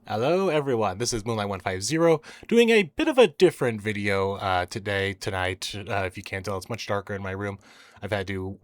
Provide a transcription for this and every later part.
Hello everyone, this is Moonlight150, doing a bit of a different video tonight. If you can't tell, it's much darker in my room. I've had to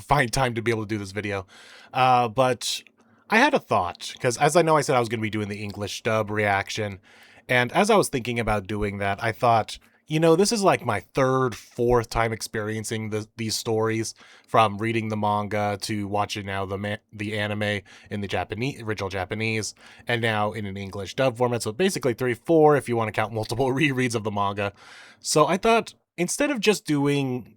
find time to be able to do this video. But I had a thought, because as I know I said I was going to be doing the English dub reaction, and as I was thinking about doing that, I thought, this is like my third, fourth time experiencing these stories, from reading the manga to watching now the anime in the original Japanese, and now in an English dub format. So basically 3, 4 if you want to count multiple rereads of the manga. So I thought, instead of just doing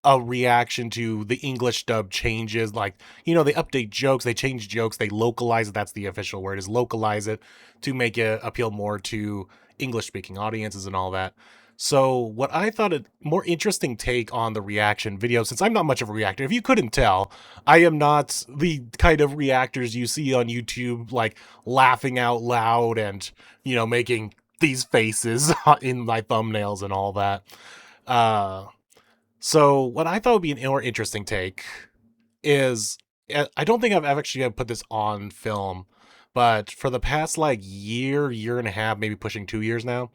a reaction to the English dub changes, like, they update jokes, they change jokes, they localize it, that's the official word, is localize it to make it appeal more to English-speaking audiences and all that. So what I thought a more interesting take on the reaction video, since I'm not much of a reactor, if you couldn't tell, I am not the kind of reactors you see on YouTube, like laughing out loud and, making these faces in my thumbnails and all that. So what I thought would be an more interesting take is, I don't think I've actually put this on film, but for the past year and a half, maybe pushing 2 years now,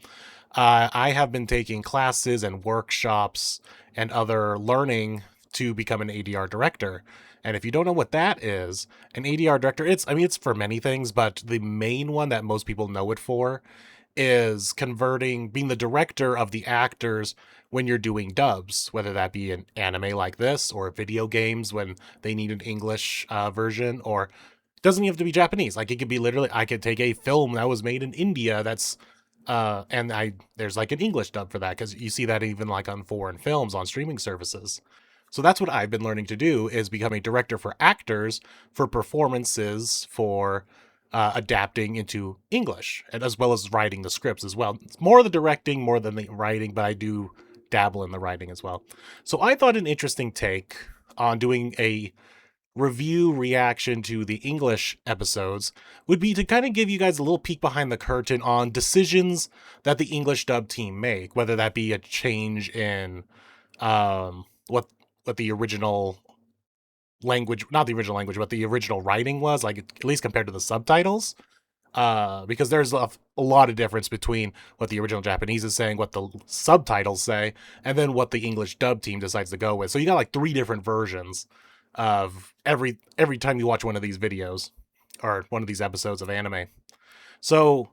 I have been taking classes and workshops and other learning to become an ADR director. And if you don't know what that is, an ADR director, it's for many things, but the main one that most people know it for is being the director of the actors when you're doing dubs, whether that be an anime like this or video games when they need an English version, or it doesn't even have to be Japanese. Like, it could be literally, I could take a film that was made in India that's there's like an English dub for that, because you see that even like on foreign films on streaming services. So that's what I've been learning to do, is become a director for actors, for performances, for adapting into English, and as well as writing the scripts as well. It's more the directing more than the writing, but I do dabble in the writing as well. So I thought an interesting take on doing a review reaction to the English episodes would be to kind of give you guys a little peek behind the curtain on decisions that the English dub team make, whether that be a change in what the original language, not the original language, but the original writing was, like, at least compared to the subtitles. Because there's a lot of difference between what the original Japanese is saying, what the subtitles say, and then what the English dub team decides to go with. So you got like 3 different versions of every time you watch one of these videos or one of these episodes of anime. So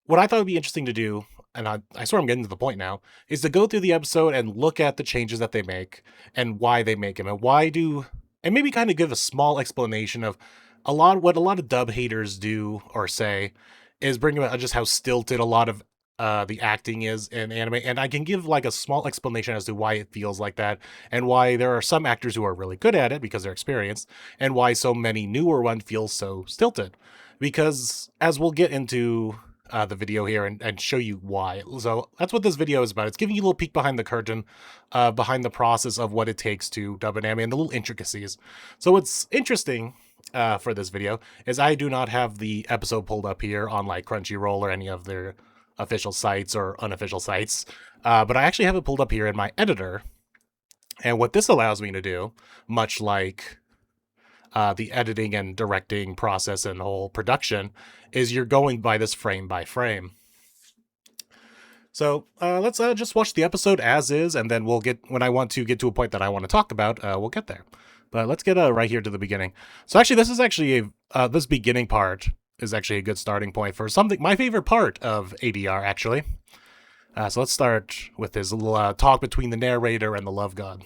what I thought would be interesting to do, and I swear I'm getting to the point now, is to go through the episode and look at the changes that they make and why they make them, and maybe kind of give a small explanation of what a lot of dub haters do or say is bring about just how stilted a lot of the acting is in anime, and I can give like a small explanation as to why it feels like that, and why there are some actors who are really good at it because they're experienced, and why so many newer ones feel so stilted. Because as we'll get into the video here and show you why. So that's what this video is about. It's giving you a little peek behind the curtain, behind the process of what it takes to dub an anime and the little intricacies. So what's interesting for this video is I do not have the episode pulled up here on like Crunchyroll or any of their official sites or unofficial sites, but I actually have it pulled up here in my editor. And what this allows me to do, much like the editing and directing process and the whole production, is you're going by this frame by frame. So let's just watch the episode as is, and then when I want to get to a point that I want to talk about, we'll get there. But let's get right here to the beginning. So actually, this is actually this beginning part is actually a good starting point for my favorite part of ADR, actually. So let's start with this little talk between the narrator and the love god.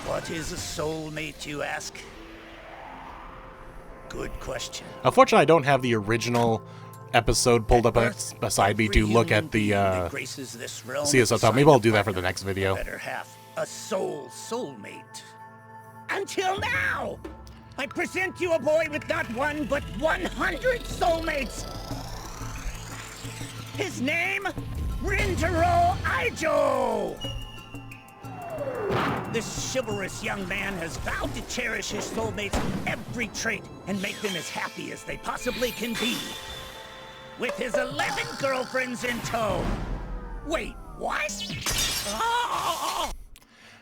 What is a soulmate, you ask? Good question. Unfortunately, I don't have the original episode pulled up beside me to look at the see the subtitle. Maybe I'll do that for the next video. Better half, a soulmate. Until now, I present you a boy with not one but 100 soulmates. His name, Rintaro Aijo. This chivalrous young man has vowed to cherish his soulmates' every trait and make them as happy as they possibly can be. with his 11 girlfriends in tow. Wait, what? Oh!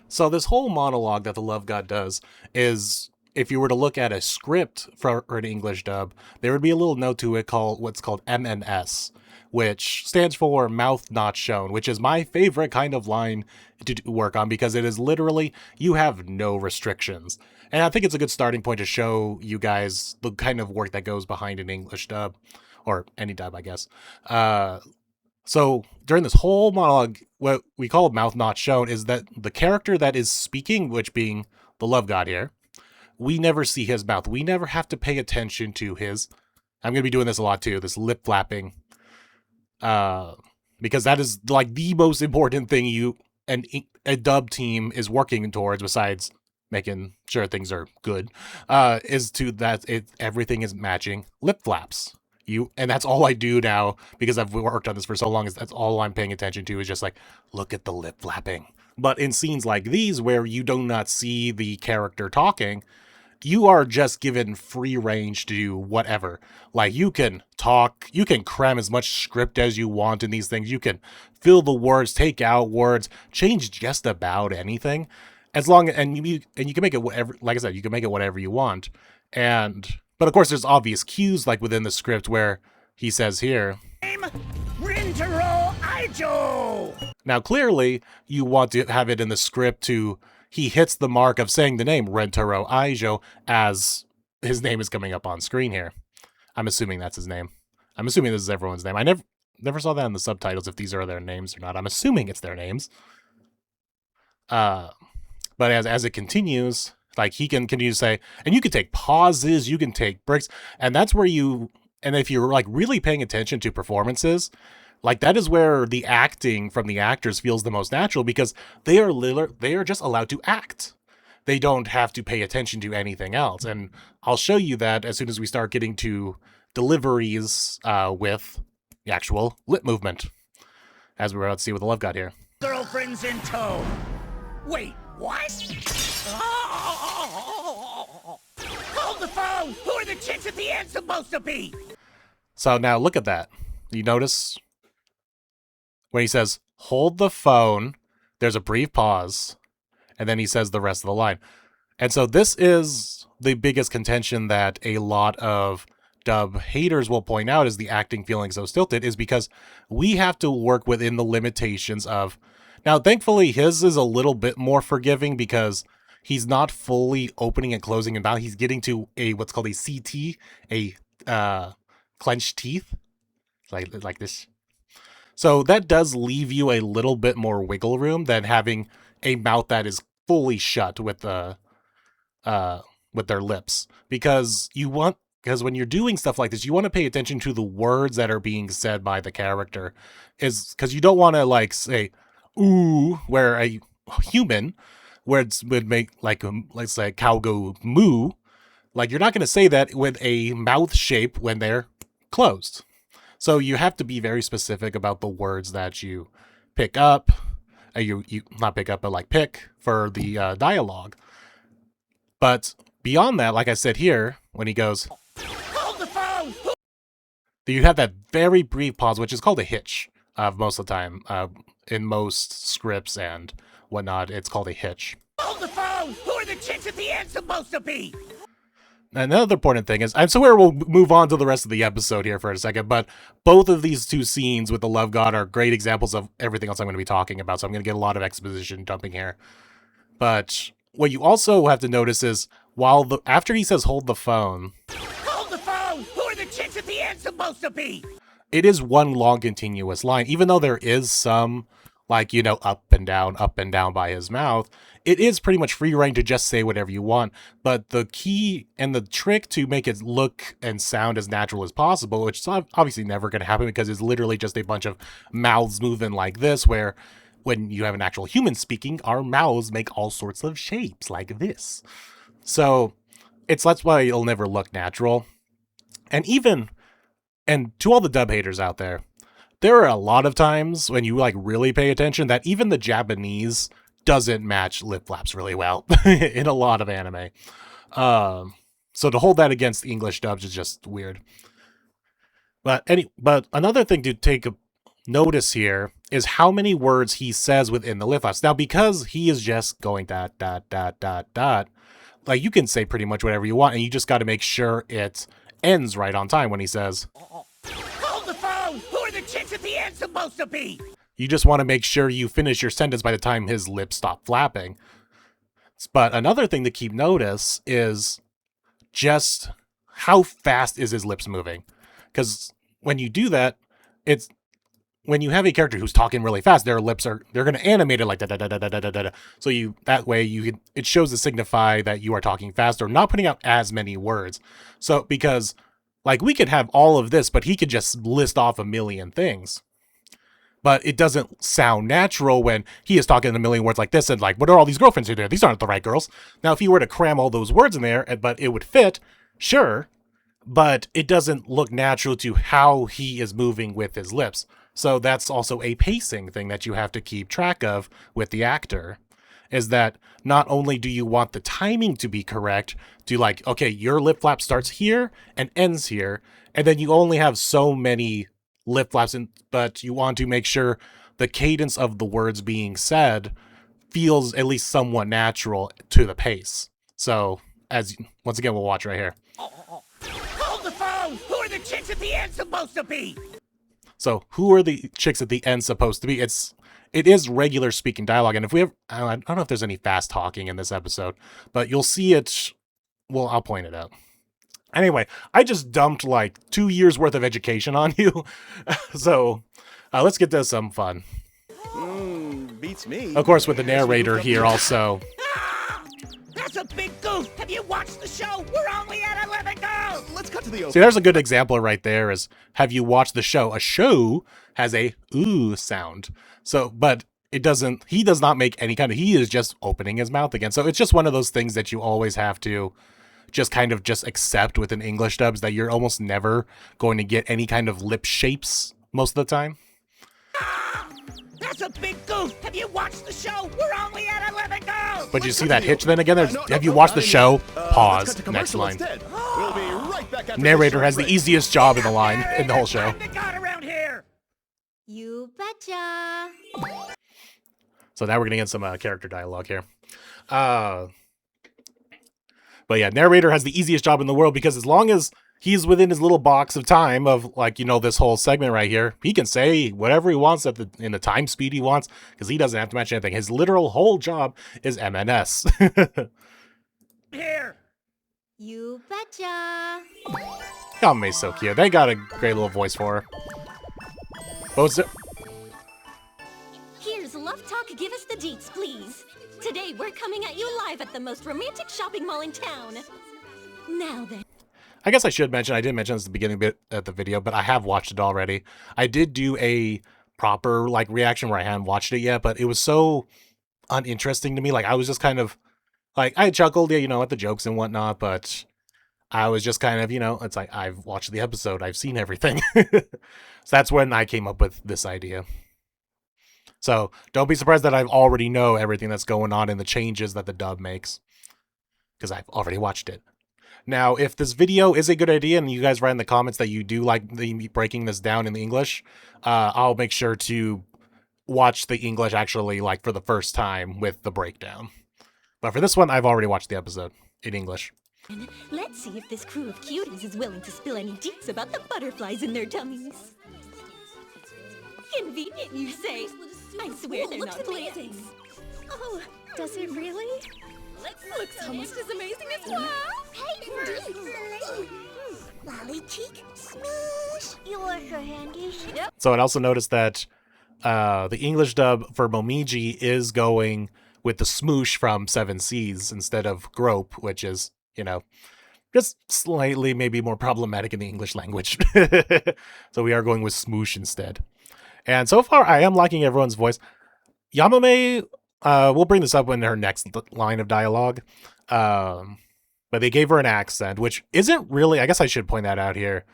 So this whole monologue that the Love God does is, if you were to look at a script for an English dub, there would be a little note to it called what's called MNS, which stands for mouth not shown, which is my favorite kind of line to work on because it is literally, you have no restrictions. And I think it's a good starting point to show you guys the kind of work that goes behind an English dub, or any dub, I guess. So during this whole monologue, what we call mouth not shown is that the character that is speaking, which being the Love God here, we never see his mouth. We never have to pay attention to his, I'm going to be doing this a lot too, this lip flapping. Because that is like the most important thing a dub team is working towards, besides making sure things are good, is to that everything is matching lip flaps. And that's all I do now because I've worked on this for so long, is that's all I'm paying attention to, is just like, look at the lip flapping. But in scenes like these where you do not see the character talking, you are just given free range to do whatever. Like, you can talk, you can cram as much script as you want in these things. You can fill the words, take out words, change just about anything. As long and you can make it whatever, like I said, you can make it whatever you want. But of course, there's obvious cues, like within the script, where he says here, Rintaro Aijo! Now, clearly, you want to have it in the script to, he hits the mark of saying the name Rentaro Aijo as his name is coming up on screen here. I'm assuming that's his name. I'm assuming this is everyone's name. I never saw that in the subtitles, if these are their names or not. I'm assuming it's their names. But as it continues, like, he can continue to say, and you can take pauses, you can take breaks, and that's where and if you're like really paying attention to performances, like, that is where the acting from the actors feels the most natural, because they are just allowed to act. They don't have to pay attention to anything else. And I'll show you that as soon as we start getting to deliveries with the actual lip movement, as we're about to see with the Love God here. Girlfriends in tow. Wait, what? Hold the phone! Who are the chicks at the end supposed to be? So now look at that. You notice when he says, hold the phone, there's a brief pause, and then he says the rest of the line. And so this is the biggest contention that a lot of dub haters will point out, is the acting feeling so stilted, is because we have to work within the limitations of... Now, thankfully, his is a little bit more forgiving because he's not fully opening and closing his mouth. He's getting to what's called a CT, a clenched teeth, like this. So that does leave you a little bit more wiggle room than having a mouth that is fully shut with their lips, because when you're doing stuff like this, you want to pay attention to the words that are being said by the character, because you don't want to like say ooh, where a human, where it would make like let's say a cow go moo, like, you're not going to say that with a mouth shape when they're closed. So you have to be very specific about the words that you pick up, you not pick up, but like pick for the dialogue. But beyond that, like I said here, when he goes, hold the phone! You have that very brief pause, which is called a hitch most of the time. In most scripts and whatnot, it's called a hitch. Hold the phone! Who are the chicks at the end supposed to be? Another important thing is, I'm sure we'll move on to the rest of the episode here for a second, but both of these two scenes with the Love God are great examples of everything else I'm going to be talking about, so I'm going to get a lot of exposition dumping here. But what you also have to notice is, after he says hold the phone... Hold the phone! Who are the chicks at the end supposed to be? It is one long continuous line, even though there is some, like, up and down by his mouth. It is pretty much free reign to just say whatever you want, but the key and the trick to make it look and sound as natural as possible, which is obviously never going to happen because it's literally just a bunch of mouths moving like this, where when you have an actual human speaking, our mouths make all sorts of shapes like this. So that's why it'll never look natural. And to all the dub haters out there are a lot of times when you like really pay attention that even the Japanese doesn't match lip flaps really well in a lot of anime. So to hold that against English dubs is just weird. But another thing to take a notice here is how many words he says within the lip flaps. Now, because he is just going dot dot dot dot dot, like you can say pretty much whatever you want, and you just got to make sure it ends right on time when he says. Hold the phone! Who are the chicks at the end supposed to be? You just want to make sure you finish your sentence by the time his lips stop flapping. But another thing to keep notice is just how fast is his lips moving. Because when you do that, it's when you have a character who's talking really fast, their lips they're going to animate it like da da da da da da da. So that way it shows to signify that you are talking faster, not putting out as many words. So because like we could have all of this, but he could just list off a million things. But it doesn't sound natural when he is talking in a million words like this and like, what are all these girlfriends who are there? These aren't the right girls. Now, if he were to cram all those words in there, but it would fit, sure, but it doesn't look natural to how he is moving with his lips. So that's also a pacing thing that you have to keep track of with the actor, is that not only do you want the timing to be correct, to like, okay, your lip flap starts here and ends here, and then you only have so many lip flaps, but you want to make sure the cadence of the words being said feels at least somewhat natural to the pace. So, once again, we'll watch right here. Hold the phone! Who are the chicks at the end supposed to be? So, who are the chicks at the end supposed to be? It is regular speaking dialogue, and if we have, I don't know if there's any fast talking in this episode, but you'll see it. Well, I'll point it out. Anyway, I just dumped like 2 years worth of education on you. So let's get to some fun. Beats me. Of course, with the narrator here also. Ah! That's a big goof! Have you watched the show? We're only at 11 goals! Let's cut to the open. See, there's a good example right there is, have you watched the show? A show has a ooh sound. So, but he does not make any he is just opening his mouth again. So it's just one of those things that you always have to just kind of just accept within English dubs, that you're almost never going to get any kind of lip shapes most of the time. Ah! That's a big goof! Have you watched the show? We're only at 11 goals! But you see that hitch then again? Have you watched the show? Pause. Next line. We'll be right back after Narrator this has short the break. easiest job in the line, in the whole show. I'm the god around here! You betcha. So now we're gonna get some character dialogue here. But yeah, narrator has the easiest job in the world, because as long as he's within his little box of time of, like, you know, this whole segment right here, he can say whatever he wants in the time speed he wants, because he doesn't have to match anything. His literal whole job is MNS. Here! You betcha. Yamame's so cute. They got a great little voice for her. What was it? Here's Love Talk. Give us the deets, please. Today we're coming at you live at the most romantic shopping mall in town. Now then. I guess I should mention, I didn't mention this at the beginning bit of the video, but I have watched it already. I did do a proper, like, reaction where I hadn't watched it yet, but it was so uninteresting to me. Like, I was just kind of, like, I chuckled, yeah, you know, at the jokes and whatnot, but I was just kind of, you know, it's like, I've watched the episode, I've seen everything. So that's when I came up with this idea. So don't be surprised that I already know everything that's going on and the changes that the dub makes, because I've already watched it. Now, if this video is a good idea and you guys write in the comments that you do like me breaking this down in the English, I'll make sure to watch the English actually, like, for the first time with the breakdown. But for this one, I've already watched the episode in English. Let's see if this crew of cuties is willing to spill any deets about the butterflies in their tummies. Convenient, you say? I swear they're not plants. Oh, does it really? Looks almost as amazing as wow. Hey, Lolly cheek, smoosh. You're so handy. Yep. So I also noticed that the English dub for Momiji is going with the smoosh from Seven Seas instead of grope, which is, you know, just slightly maybe more problematic in the English language. So we are going with smoosh instead. And so far, I am liking everyone's voice. Yamame, we'll bring this up in her next line of dialogue. But they gave her an accent, which isn't really, I guess I should point that out here,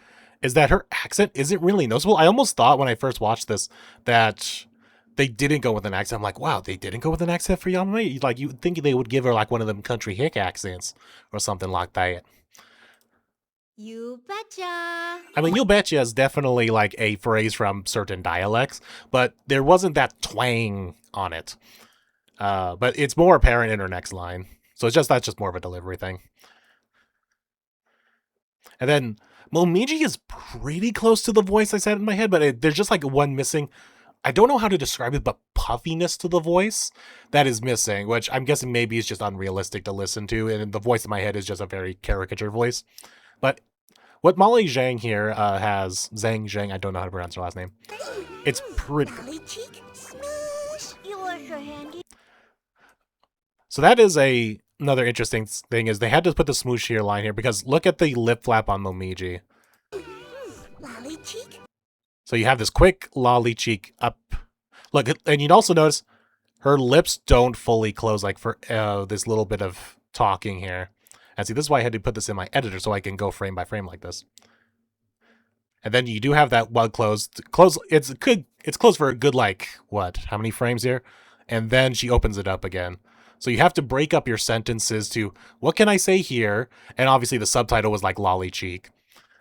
is that her accent isn't really noticeable. I almost thought when I first watched this that they didn't go with an accent. I'm like, wow, they didn't go with an accent for Yamame? Like, you'd think they would give her like one of them country hick accents or something like that. You betcha. I mean, you betcha is definitely like a phrase from certain dialects, but there wasn't that twang on it. But it's more apparent in her next line. So that's just more of a delivery thing. And then Momiji is pretty close to the voice I said in my head, but there's just like one missing. I don't know how to describe it, but puffiness to the voice that is missing, which I'm guessing maybe is just unrealistic to listen to. And the voice in my head is just a very caricature voice. But what Molly Zhang here has, Zhang, I don't know how to pronounce her last name. It's pretty. Lolly cheek, smoosh. You're so handy. So that is another interesting thing is they had to put the smoosh here line here because look at the lip flap on Momiji. Lolly cheek. So you have this quick lolly cheek up. Look, and you'd also notice her lips don't fully close like for this little bit of talking here. And see, this is why I had to put this in my editor so I can go frame by frame like this. And then you do have that one closed. It's closed for a good like what? How many frames here? And then she opens it up again. So you have to break up your sentences to what can I say here? And obviously the subtitle was like lolly cheek.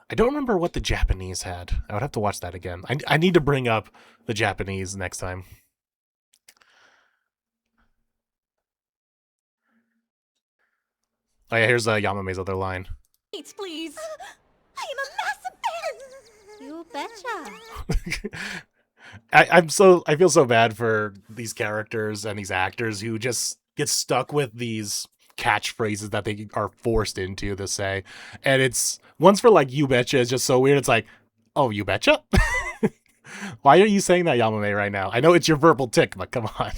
I don't remember what the Japanese had. I would have to watch that again. I need to bring up the Japanese next time. Oh yeah, here's Yamame's other line. Dates, please. I am a massive fan. You betcha. I feel so bad for these characters and these actors who just get stuck with these catchphrases that they are forced into to say. And it's ones for like you betcha is just so weird. It's like, oh, you betcha? Why are you saying that, Yamame, right now? I know it's your verbal tick, but come on.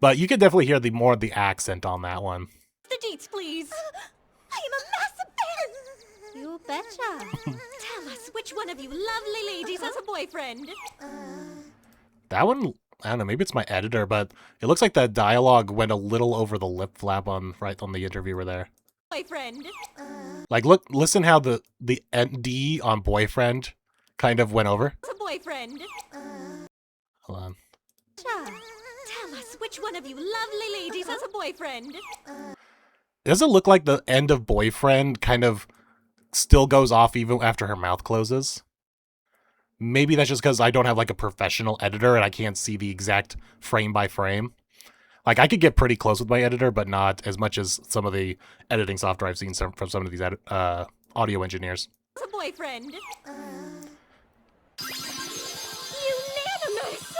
But you can definitely hear the more of the accent on that one. The dates, please. I am a massive fan. You betcha. Tell us which one of you lovely ladies has a boyfriend. That one, I don't know, maybe it's my editor, but it looks like that dialogue went a little over the lip flap right on the interviewer there. Boyfriend. Like, listen how the ND on boyfriend kind of went over. Has a boyfriend. Hold on. Tell us which one of you lovely ladies has a boyfriend. Does it look like the end of boyfriend kind of still goes off even after her mouth closes? Maybe that's just because I don't have like a professional editor and I can't see the exact frame by frame. Like I could get pretty close with my editor, but not as much as some of the editing software I've seen from some of these audio engineers. Has a boyfriend. Unanimous.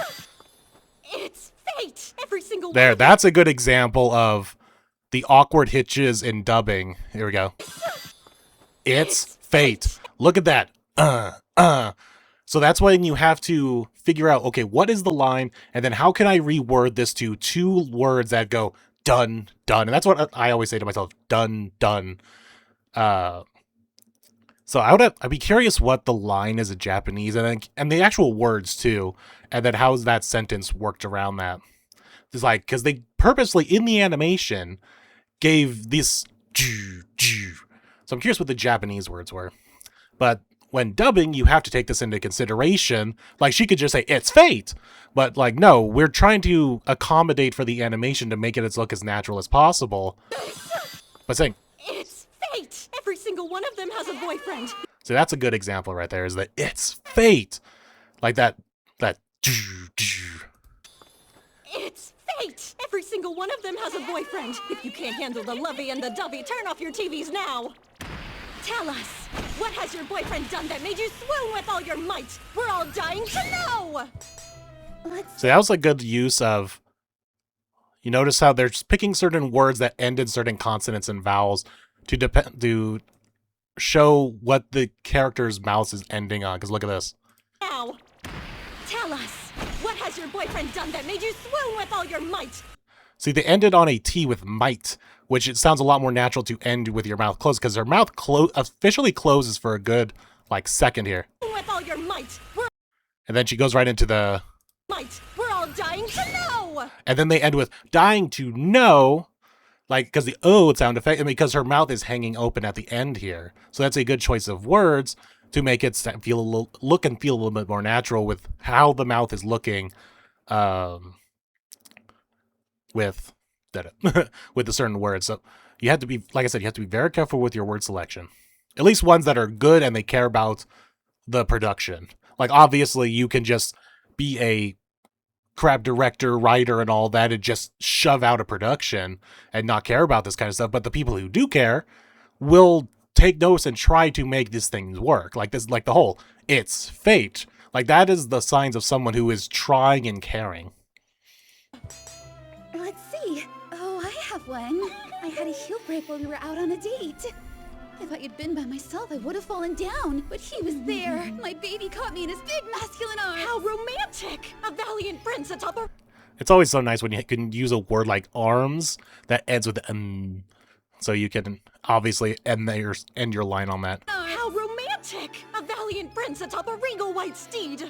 It's fate. Every single There, one. that's a good example of the awkward hitches in dubbing. Here we go. It's fate. Look at that. So that's when you have to figure out, okay, what is the line? And then how can I reword this to two words that go done, done? And that's what I always say to myself, done, done. So I'd be curious what the line is in Japanese and the actual words too. And then how's that sentence worked around that? It's like, because they purposely in the animation gave this. So I'm curious what the Japanese words were. But when dubbing, you have to take this into consideration. Like, she could just say, it's fate. But, like, no, we're trying to accommodate for the animation to make it look as natural as possible. But saying, It's fate. Every single one of them has a boyfriend. so that's a good example right there, is that it's fate. Like that. It's fate. Every single one of them has a boyfriend. If you can't handle the lovey and the dovey, turn off your TVs now. Tell us, what has your boyfriend done that made you swoon with all your might? We're all dying to know. So that was a good use of, you notice how they're just picking certain words that end in certain consonants and vowels to show what the character's mouth is ending on. Because look at this. Now, tell us, what has your boyfriend done that made you swoon with all your might? See, they ended on a T with might, which it sounds a lot more natural to end with your mouth closed, because their mouth officially closes for a good, like, second here. With all your might, And then she goes right into the... we're all dying to know. And then they end with dying to know, like, because the O sound effect, and because her mouth is hanging open at the end here. So that's a good choice of words to make it look and feel a little bit more natural with how the mouth is looking with with the certain words. So you have to be, like I said, you have to be very careful with your word selection. at least ones that are good and they care about the production. Like, obviously, you can just be a crap director, writer, and all that, and just shove out a production and not care about this kind of stuff. But the people who do care will take notice and try to make these things work. Like this, like the whole "it's fate." Like, that is the signs of someone who is trying and caring. Let's see. Oh, I have one. I had a heel break when we were out on a date. If I had been by myself, I would have fallen down. But he was there. My baby caught me in his big masculine arms. How romantic! A valiant prince atop a... It's always so nice when you can use a word like arms that ends with so you can obviously end your line on that. How romantic! A valiant prince atop a regal white steed.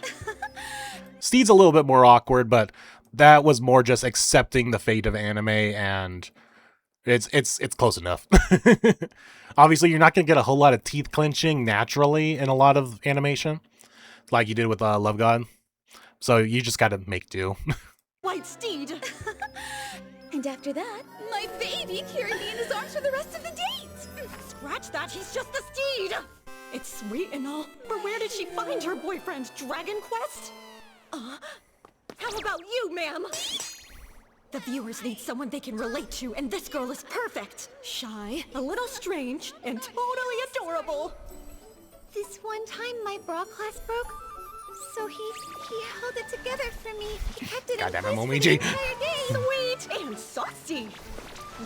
Steed's a little bit more awkward, but that was more just accepting the fate of anime, and it's close enough. Obviously, you're not going to get a whole lot of teeth clenching naturally in a lot of animation, like you did with Love God. So you just got to make do. White steed. And after that, my baby carried me in his arms for the rest of the date. Scratch that, he's just the steed. It's sweet and all, but where did she find her boyfriend? Dragon Quest? How about you, ma'am? The viewers need someone they can relate to, and this girl is perfect. Shy, a little strange, and totally adorable. This one time my bra clasp broke, so he held it together for me. He kept it Goddamn in it, place for Momiji. the entire day. Sweet and saucy.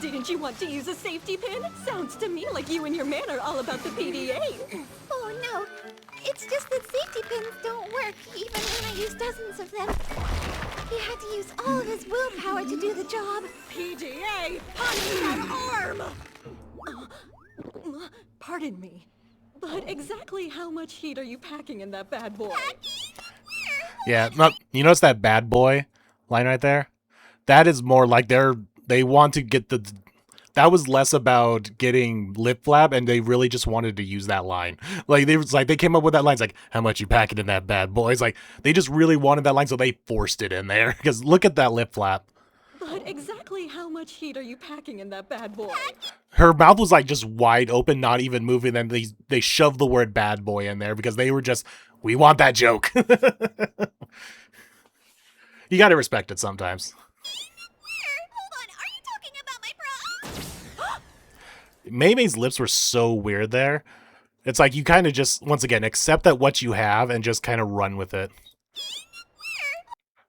Didn't you want to use a safety pin? Sounds to me like you and your man are all about the PDA. Oh no, it's just that safety pins don't work, even when I use dozens of them. He had to use all of his willpower to do the job. PDA, punch that arm! Pardon me, but exactly how much heat are you packing in that bad boy? Yeah, you notice that bad boy line right there? That is more like they want to get that was less about getting lip flap, and they really just wanted to use that line. Like they came up with that line. It's like, how much you packing in that bad boy? It's like they just really wanted that line, so they forced it in there. Because look at that lip flap. But exactly how much heat are you packing in that bad boy? Her mouth was like just wide open, not even moving. Then they shoved the word bad boy in there because they were just, we want that joke. You gotta respect it sometimes. Maymay's lips were so weird there. It's like you kind of just, once again, accept that what you have and just kind of run with it.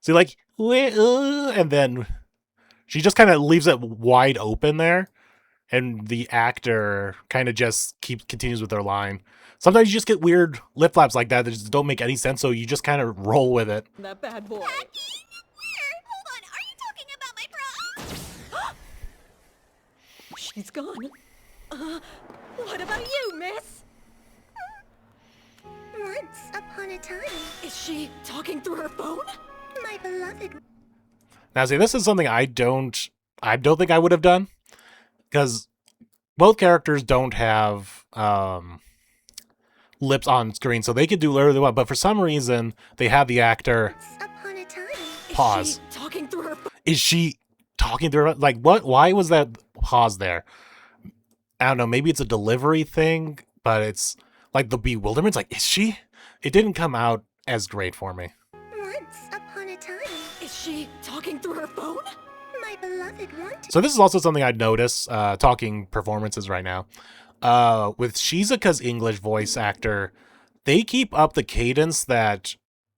See, like, and then she just kind of leaves it wide open there, and the actor kind of just continues with their line. Sometimes you just get weird lip flaps like that just don't make any sense, so you just kind of roll with it. That bad boy. Hold on, are you talking about my bra? She's gone. What about you, miss? Once upon a time, Is she talking through her phone? my beloved. Now, see, this is something I don't think I would have done, because both characters don't have lips on screen, so they could do whatever they want. But for some reason, they have the actor Upon a time. pause. Is she talking through her phone? Is she talking through her? Like, what? Why was that pause there? I don't know. Maybe it's a delivery thing, but it's like the bewilderment's like, is she? It didn't come out as great for me. Once upon a time, Is she talking through her phone? my beloved wanted. So this is also something I'd notice, talking performances right now. With Shizuka's English voice actor, they keep up the cadence that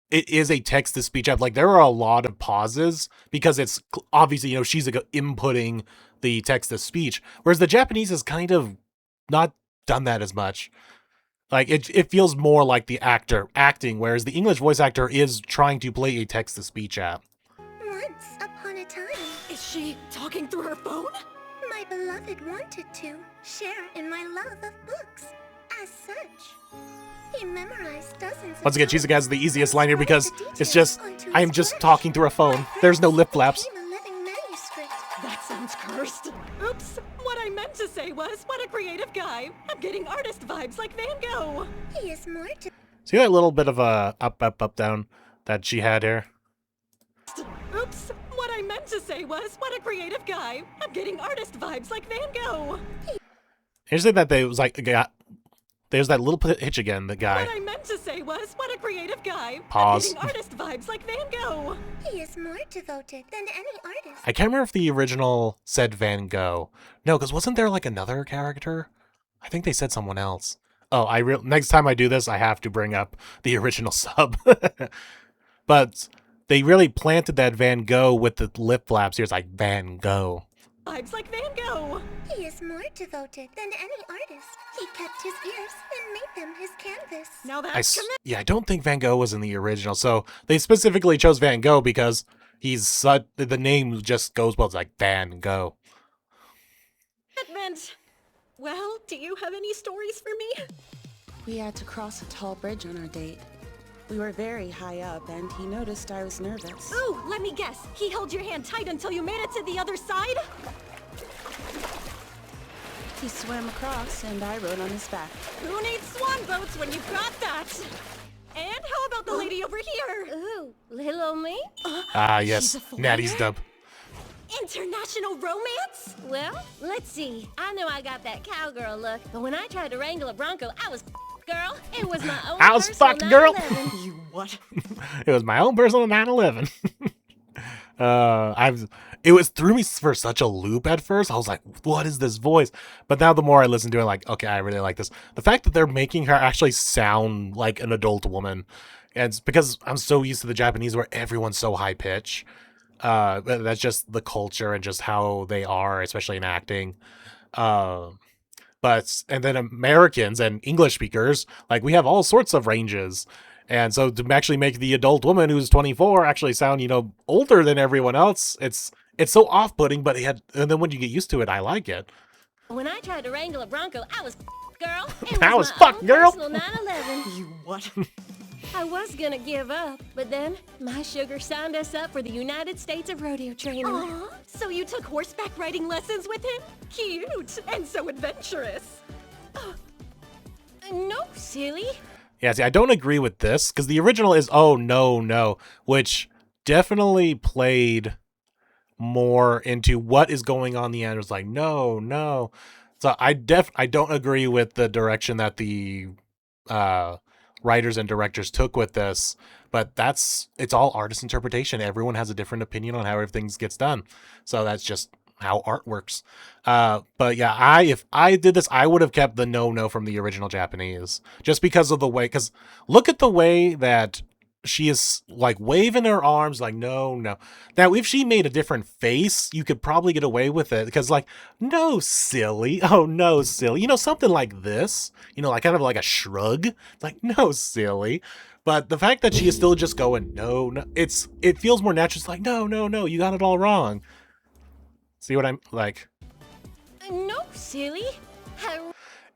it is a text-to-speech app. Like, there are a lot of pauses because it's obviously, Shizuka inputting the text-to-speech, whereas the Japanese has kind of not done that as much. Like, it feels more like the actor acting, whereas the English voice actor is trying to play a text-to-speech app. Once upon a time, Is she talking through her phone? my beloved wanted to share in my love of books. As such, he memorized dozens. Once again, Shizuka has the easiest line here because it's just, I am just talking through a phone. There's no lip flaps. That sounds cursed. Oops. What I meant to say was, what a creative guy. I'm getting artist vibes like Van Gogh. He is more to. See that little bit of a up, down that she had here? Oops. What I meant to say was, what a creative guy. I'm getting artist vibes like Van Gogh. Here's the thing that they was like, there's that little hitch again, the guy. What I meant to say was, what a creative guy. Pause. I'm getting artist vibes like Van Gogh. He is more devoted than any artist. I can't remember if the original said Van Gogh. No, because wasn't there like another character? I think they said someone else. Oh, next time I do this, I have to bring up the original sub. But they really planted that Van Gogh with the lip flaps here. It's like Van Gogh. Vibes like Van Gogh. He is more devoted than any artist. He kept his ears and made them his canvas. Now that's I don't think Van Gogh was in the original. So they specifically chose Van Gogh because the name just goes well. It's like Van Gogh. commitment. Well, do you have any stories for me? We had to cross a tall bridge on our date. We were very high up, and he noticed I was nervous. Ooh, let me guess. He held your hand tight until you made it to the other side? He swam across, and I rode on his back. Who needs swan boats when you've got that? And how about the lady over here? Ooh, little old me? Ah, She's yes. a flyer? Natty's dub. International romance? Well, let's see. I know I got that cowgirl look, but when I tried to wrangle a Bronco, I was girl. It was my own I was personal fucked, girl. 911. You what? It was my own personal 911. It threw me for such a loop at first. I was like, what is this voice? But now the more I listen to it, like, okay, I really like this. The fact that they're making her actually sound like an adult woman, and it's because I'm so used to the Japanese where everyone's so high pitch. That's just the culture and just how they are, especially in acting. And then Americans and English speakers, like, we have all sorts of ranges. And so to actually make the adult woman who's 24 actually sound, older than everyone else, it's so off-putting, and then when you get used to it, I like it. When I tried to wrangle a Bronco, I was girl. It I was was my fucked, own girl. personal 911. You what? I was gonna give up, but then my sugar signed us up for the United States of Rodeo Training. Aw, so you took horseback riding lessons with him? Cute, and so adventurous. No, silly. Yeah, see, I don't agree with this, because the original is "Oh, no, no," which definitely played more into what is going on in the end. It was like, no, no. So I don't agree with the direction that the writers and directors took with this, but it's all artist interpretation. Everyone has a different opinion on how everything gets done. So that's just how art works. But yeah, if I did this, I would have kept the no from the original Japanese, just because of the way, because look at the way that she is like waving her arms like no. Now, if she made a different face, you could probably get away with it, because like, no, silly. Oh, no, silly. Something like this, like kind of like a shrug, like, no, silly. But the fact that she is still just going, no, it feels more natural. It's like, no, you got it all wrong. See what I'm like? No, silly.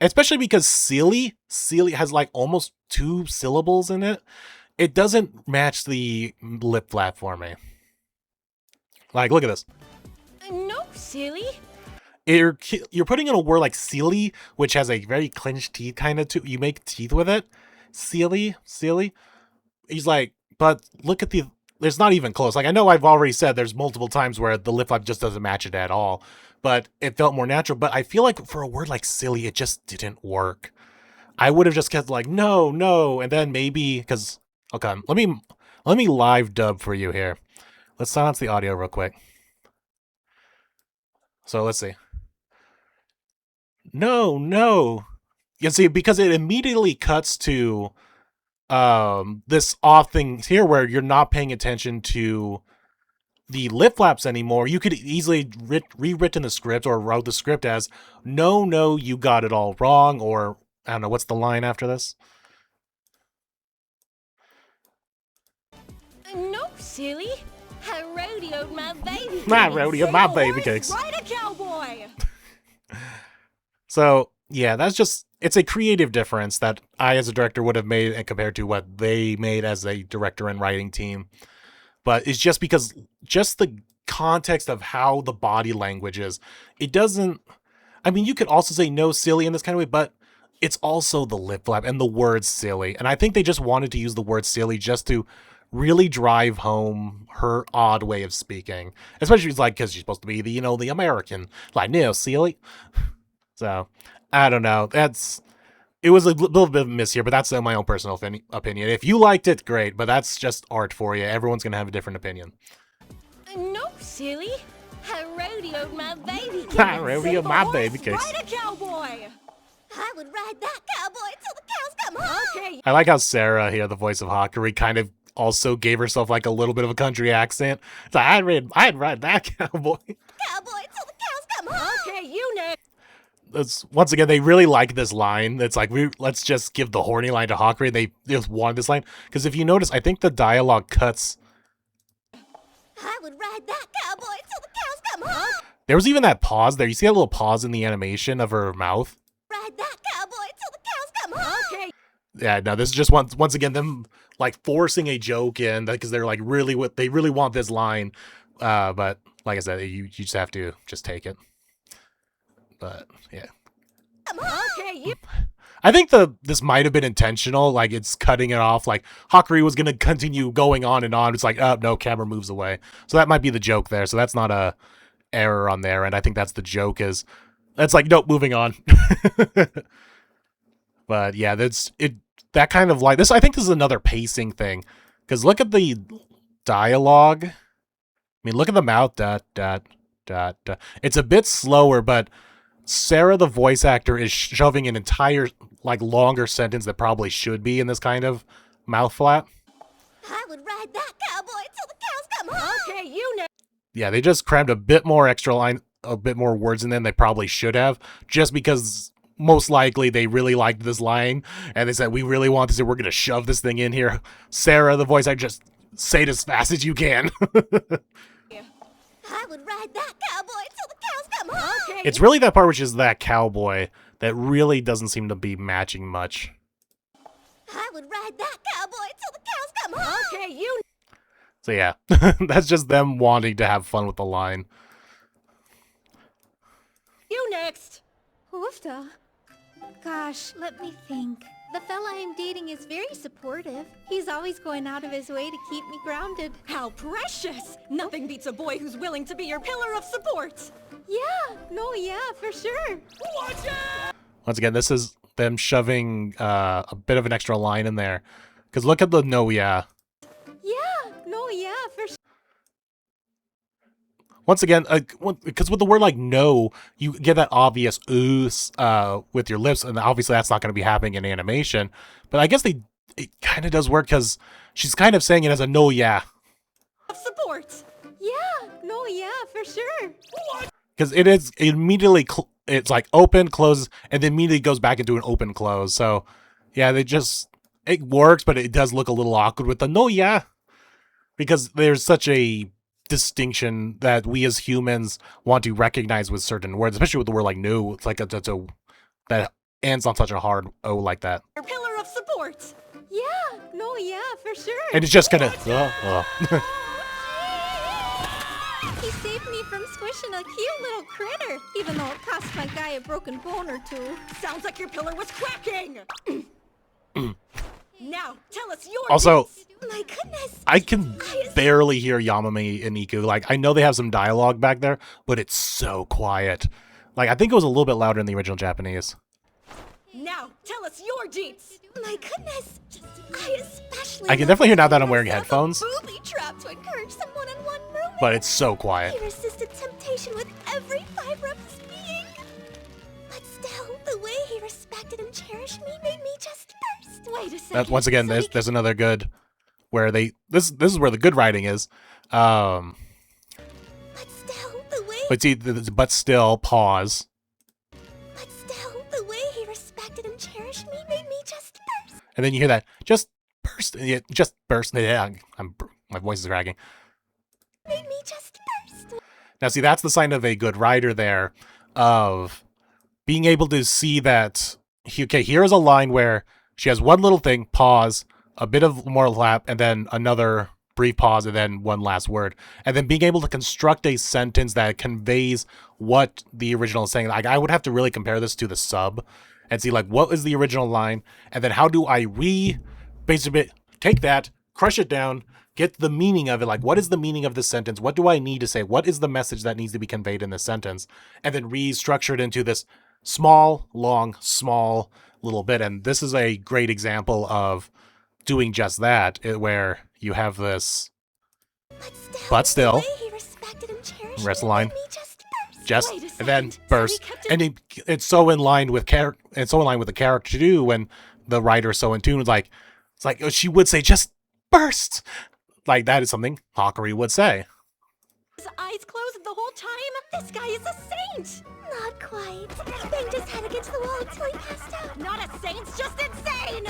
Especially because silly has like almost 2 syllables in it. It doesn't match the lip flap for me. Like, look at this. No, silly. You're putting in a word like silly, which has a very clenched teeth kind of you make teeth with it. Silly. He's like, but look at it's not even close. Like, I know I've already said there's multiple times where the lip flap just doesn't match it at all, but it felt more natural. But I feel like for a word like silly, it just didn't work. I would have just kept like, no, and then maybe, because, okay, let me live dub for you here. Let's silence the audio real quick. So let's see. No. You see, because it immediately cuts to this off thing here where you're not paying attention to the lip flaps anymore. You could easily rewritten the script or wrote the script as no, you got it all wrong, or I don't know, what's the line after this? No, silly. I rodeoed my baby. I rodeoed my baby Boys, cakes. Ride a cowboy! So yeah, it's a creative difference that I as a director would have made and compared to what they made as a director and writing team. But it's just because the context of how the body language is, it doesn't, I mean, you could also say no silly in this kind of way, but it's also the lip flap and the word silly. And I think they just wanted to use the word silly just to really drive home her odd way of speaking, especially because she's supposed to be the American, like, no silly. So I don't know. it was a little bit of a miss here, but that's my own personal opinion. If you liked it, great, but that's just art for you. Everyone's gonna have a different opinion. No, silly. I rodeoed my baby case. I rodeoed my baby case. Ride a cowboy! I would ride that cowboy till the cows come home. Okay, I like how Sarah here, the voice of Hakurei, kind of also gave herself like a little bit of a country accent. It's like, I'd ride that cowboy. Cowboy till the cows come home. okay, you next. It's, once again, they really like this line. It's like, let's just give the horny line to Hakurei. They just wanted this line. Because if you notice, I think the dialogue cuts. I would ride that cowboy till the cows come home. There was even that pause there. You see that little pause in the animation of her mouth? Ride that cowboy till the cows come home. Okay, Yeah, no, this is just once again them like forcing a joke in because they're like they really want this line. But like I said, you just have to just take it. But yeah. okay, you. I think this might have been intentional, like it's cutting it off, like Hakurei was gonna continue going on and on. It's like, oh no, camera moves away. So that might be the joke there. So that's not a error on there, and I think that's the joke is that's like, nope, moving on. But yeah, that kind of like this, I think this is another pacing thing. Because look at the dialogue. I mean, look at the mouth, dot, dot, dot, dot. It's a bit slower, but Sarah, the voice actor, is shoving an entire, like, longer sentence that probably should be in this kind of mouth flap. I would ride that cowboy till the cows come home. Okay, you next. Yeah, they just crammed a bit more extra line, a bit more words in them they probably should have, just because most likely they really liked this line, and they said, we really want this, and we're going to shove this thing in here. Sarah, the voice actor, just say it as fast as you can. I would ride that cowboy till the cows come home. Okay, It's really that part which is that cowboy that really doesn't seem to be matching much. I would ride that cowboy till the cows come home. okay, you. So yeah, that's just them wanting to have fun with the line. You next. Woofda. Gosh, let me think. The fella I'm dating is very supportive. He's always going out of his way to keep me grounded. How precious! Nothing beats a boy who's willing to be your pillar of support. Yeah, for sure. Watch out! Once again, this is them shoving a bit of an extra line in there. Because look at the no, yeah. Yeah, for sure. Once again, because with the word like no, you get that obvious ooze with your lips, and obviously that's not going to be happening in animation. But I guess it kind of does work because she's kind of saying it as a no, yeah. Of support. Yeah, for sure. Because it is immediately, it's like open, closes, and then immediately goes back into an open close. So yeah, it works, but it does look a little awkward with the no, yeah. Because there's such a distinction that we as humans want to recognize with certain words, especially with the word like no. It's like that ends on such a hard O like that. Your pillar of support. Yeah, for sure. And it's just gonna. He saved me from squishing a cute little critter, even though it cost my guy a broken bone or two. Sounds like your pillar was cracking. Now, tell us your. Also, My goodness. I can barely hear Yamame and Iku. Like, I know they have some dialogue back there, but it's so quiet. Like, I think it was a little bit louder in the original Japanese. Now, tell us your deets. My goodness. I especially. I can definitely hear now that I'm wearing headphones, Booby trap to encourage someone in one room. but it's so quiet. He resisted temptation with every fiber of his being. But still, the way he respected and cherished me made me just burst. Wait a second. Once again, so there's another good where this is where the good writing is. But still, the way. But still, pause. But still, the way he respected and cherished me made me just burst. And then you hear that just burst. Yeah, just burst. Yeah, my voice is cracking. Made me just burst. Now, see, that's the sign of a good writer there, of being able to see that. Okay, here's a line where she has one little thing, pause, a bit of more lap, and then another brief pause, and then one last word, and then being able to construct a sentence that conveys what the original is saying. Like, I would have to really compare this to the sub and see, like, what is the original line, and then how do I basically take that, crush it down, get the meaning of it. Like, what is the meaning of this sentence? What do I need to say? What is the message that needs to be conveyed in this sentence? And then restructure it into this small, long, small, little bit, and this is a great example of doing just that, where you have this, but still, the way he respected and cherished rest me line, made me just burst. just, Wait a and then second. burst, So he kept and it's so in line with the character too. When the writer's so in tune, it's like she would say, "Just burst," like that is something Hawkery would say. His eyes closed the whole time? This guy is a saint! Not quite. He banged his head against the wall until he passed out. Not a saint's just insane!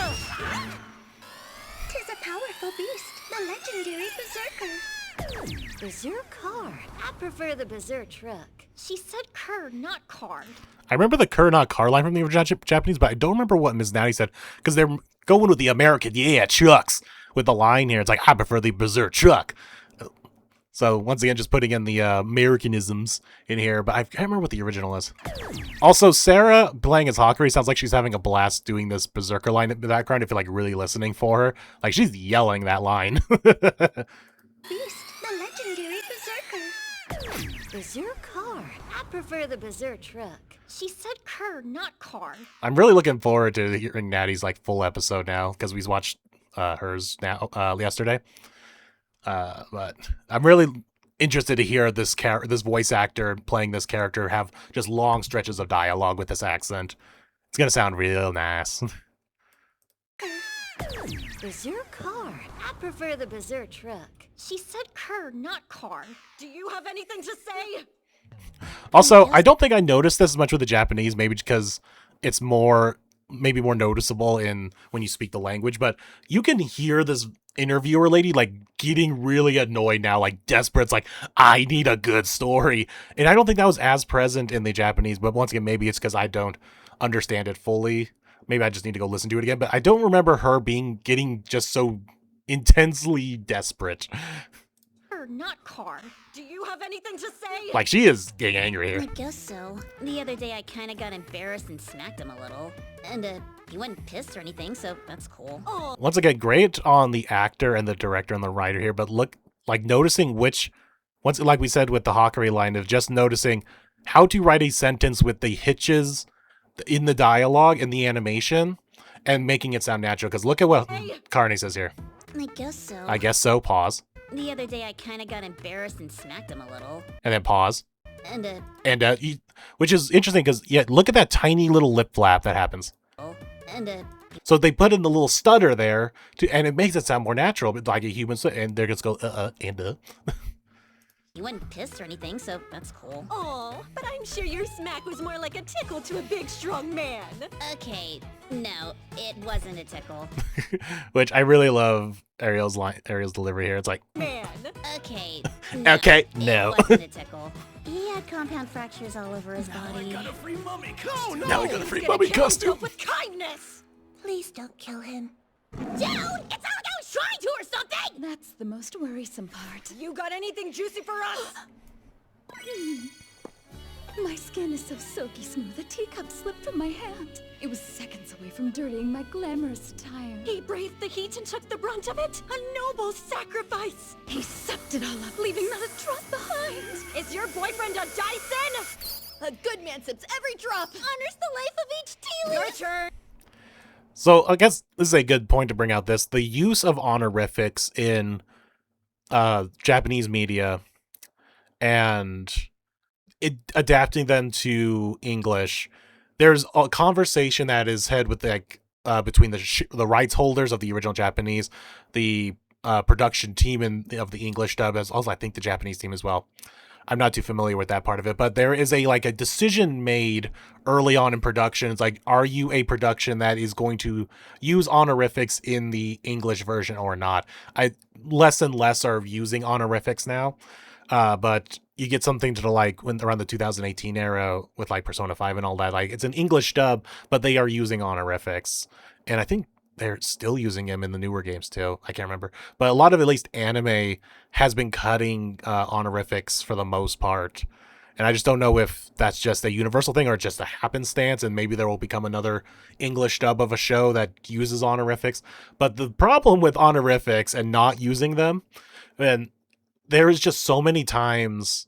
Tis a powerful beast, the legendary Berserker. Berserker? I prefer the Berserk truck. She said cur, not car. I remember the Kerr not car line from the original Japanese, but I don't remember what Ms. Natty said, because they're going with the American, yeah, trucks, with the line here. It's like, I prefer the Berserk truck. So, once again, just putting in the Americanisms in here, but I can't remember what the original is. Also, Sarah playing as Hawkery sounds like she's having a blast doing this Berserker line in the background if you're, like, really listening for her. Like, she's yelling that line. Beast, the legendary Berserker. Berserker? I prefer the Berserk truck. She said cur, not car. I'm really looking forward to hearing Natty's, like, full episode now, because we watched hers now yesterday. But I'm really interested to hear this voice actor playing this character have just long stretches of dialogue with this accent. It's gonna sound real nice. Berserker? I prefer the Berserk truck. She said cur, not car. Do you have anything to say? Also, I don't think I noticed this as much with the Japanese, maybe because it's maybe more noticeable in when you speak the language, but you can hear this interviewer lady like getting really annoyed now, like desperate. It's like, I need a good story. And I don't think that was as present in the Japanese, but once again, maybe it's because I don't understand it fully. Maybe I just need to go listen to it again, but I don't remember her getting just so intensely desperate. Not car. Do you have anything to say? Like, she is getting angry I here. guess so. The other day I kinda got embarrassed and smacked him a little. And, he wasn't pissed or anything, so that's cool. Oh, Once again, great on the actor and the director and the writer here, but look, like noticing like we said with the Hawkery line, of just noticing how to write a sentence with the hitches in the dialogue and the animation and making it sound natural. Because look at what Carney says here. I guess so. I guess so, pause. The other day I kinda got embarrassed and smacked him a little. And then pause. And, Which is interesting because, yeah, look at that tiny little lip flap that happens. and, So they put in the little stutter there, and it makes it sound more natural, but like a human, and they're just go, and. he wasn't pissed or anything, so that's cool. oh, but I'm sure your smack was more like a tickle to a big, strong man. Okay, no, it wasn't a tickle. Which I really love Ariel's delivery here. It's like, Man. Okay, okay, it no. wasn't a tickle. He had compound fractures all over his body. Now we got a free He's mummy gonna kill costume. himself with kindness. Please don't kill him. Dude, it's not like I was trying to or something. That's the most worrisome part. You got anything juicy for us? My skin is so silky smooth, a teacup slipped from my hand. It was seconds away from dirtying my glamorous attire. He braved the heat and took the brunt of it. A noble sacrifice. He sucked it all up, leaving not a drop behind. Is your boyfriend a Dyson? A good man sips every drop, honors the life of each tea Your leaf. turn. So I guess this is a good point to bring out this. The use of honorifics in Japanese media and adapting them to English. There's a conversation that is had with between the rights holders of the original Japanese, the production team of the English dub, as also I think the Japanese team as well. I'm not too familiar with that part of it, but there is a decision made early on in production. It's like, are you a production that is going to use honorifics in the English version or not? Less and less are using honorifics now, but you get something to around the 2018 era with like Persona 5 and all that. Like, it's an English dub, but they are using honorifics, and I think they're still using them in the newer games too. I can't remember, but a lot of at least anime has been cutting honorifics for the most part, and I just don't know if that's just a universal thing or just a happenstance, and maybe there will become another English dub of a show that uses honorifics. But the problem with honorifics and not using them, and there is just so many times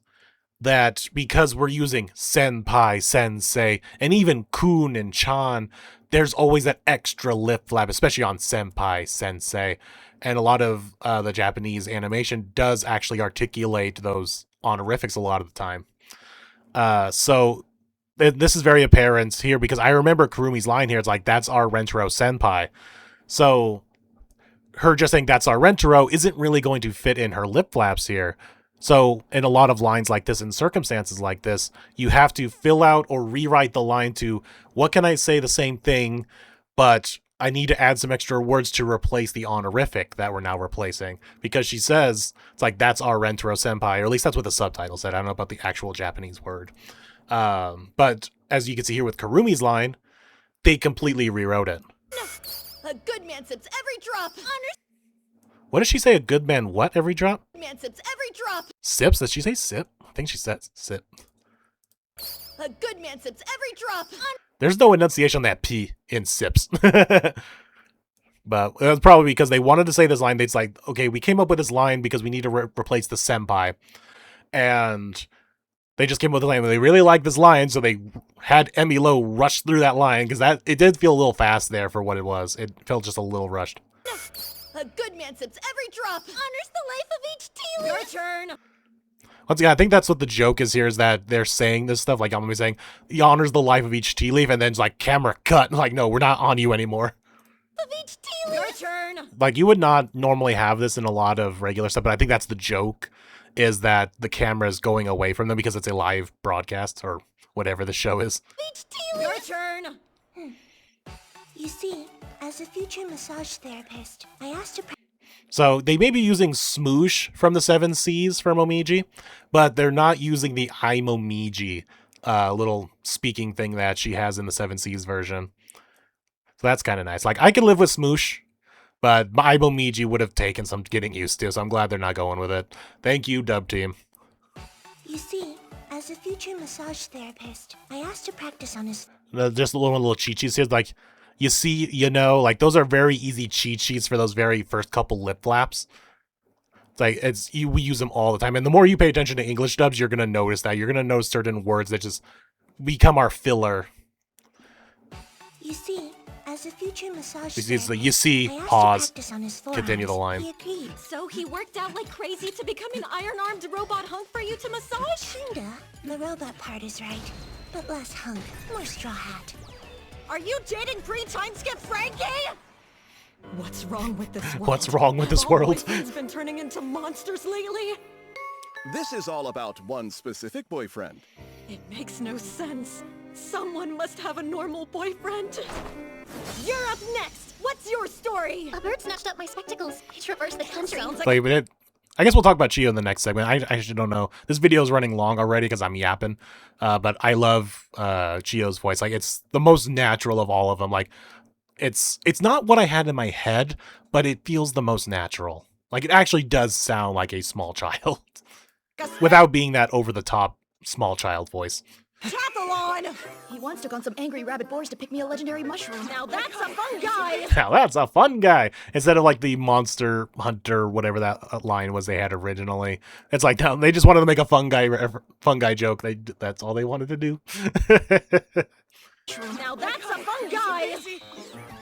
that because we're using senpai, sensei, and even kun and chan, there's always that extra lip flap, especially on senpai, sensei. And a lot of the Japanese animation does actually articulate those honorifics a lot of the time. So this is very apparent here because I remember Kurumi's line here. It's like, that's our Rentaro senpai. So her just saying that's our Rentaro isn't really going to fit in her lip flaps here. So in a lot of lines like this, in circumstances like this, you have to fill out or rewrite the line to, what can I say the same thing, but I need to add some extra words to replace the honorific that we're now replacing. Because she says, it's like, that's our Rentaro senpai, or at least that's what the subtitle said. I don't know about the actual Japanese word. But as you can see here with Kurumi's line, they completely rewrote it. No, a good man sips every drop. What does she say? A good man what every drop? Man sips every drop. Sips? Does she say sip? I think she said sip. A good man sips every drop. There's no enunciation on that P in sips. But that's probably because they wanted to say this line. It's like, okay, we came up with this line because we need to replace the senpai. And they just came up with the line. They really liked this line, so they had Emmy Lowe rush through that line because it did feel a little fast there for what it was. It felt just a little rushed. A good man sips every drop. Honors the life of each tea leaf. Your turn. Once again, I think that's what the joke is here, is that they're saying this stuff, like Yamami saying, he honors the life of each tea leaf, and then it's like, camera cut. Like, no, we're not on you anymore. Of each tea leaf. Your turn. Like, you would not normally have this in a lot of regular stuff, but I think that's the joke, is that the camera is going away from them because it's a live broadcast, or whatever the show is. Each tea leaf. Your turn. You see, as a future massage therapist, I asked to So they may be using smoosh from the Seven Seas for Momiji, but they're not using the I Momiji little speaking thing that she has in the Seven Seas version. So that's kind of nice. Like, I can live with smoosh, but I Momiji would have taken some getting used to, so I'm glad they're not going with it. Thank you, dub team. You see, as a future massage therapist, I asked to practice on his... Just a little cheat sheets here, like, you see, you know, like, those are very easy cheat sheets for those very first couple lip flaps. It's like, we use them all the time, and the more you pay attention to English dubs, you're gonna notice that. You're gonna notice certain words that just become our filler. You see, as a future massage It's the therapist, you see, I asked to pause, practice on his continue the forearms. line. He agreed. So he worked out like crazy to become an iron-armed robot hunk for you to massage? Kinda. The robot part is right, but less hunk, more straw hat. Are you dating pre-time skip Frankie? What's wrong with this world? What's wrong with this Have all world? boyfriends been turning into monsters lately? This is all about one specific boyfriend. It makes no sense. Someone must have a normal boyfriend. You're up next. What's your story? A bird snatched up my spectacles. I traversed the country. Sounds like Like, but I guess we'll talk about Chio in the next segment. I actually don't know. This video is running long already because I'm yapping. But I love Chio's voice. Like, it's the most natural of all of them. Like, it's not what I had in my head, but it feels the most natural. Like, it actually does sound like a small child without being that over-the-top small child voice. Tathlon. He once took on some angry rabid boars to pick me a legendary mushroom. Now that's a fun guy. Now that's a fun guy. Instead of like the Monster Hunter, whatever that line was they had originally. It's like, no, they just wanted to make a fun guy joke. That's all they wanted to do. Now that's a fun guy.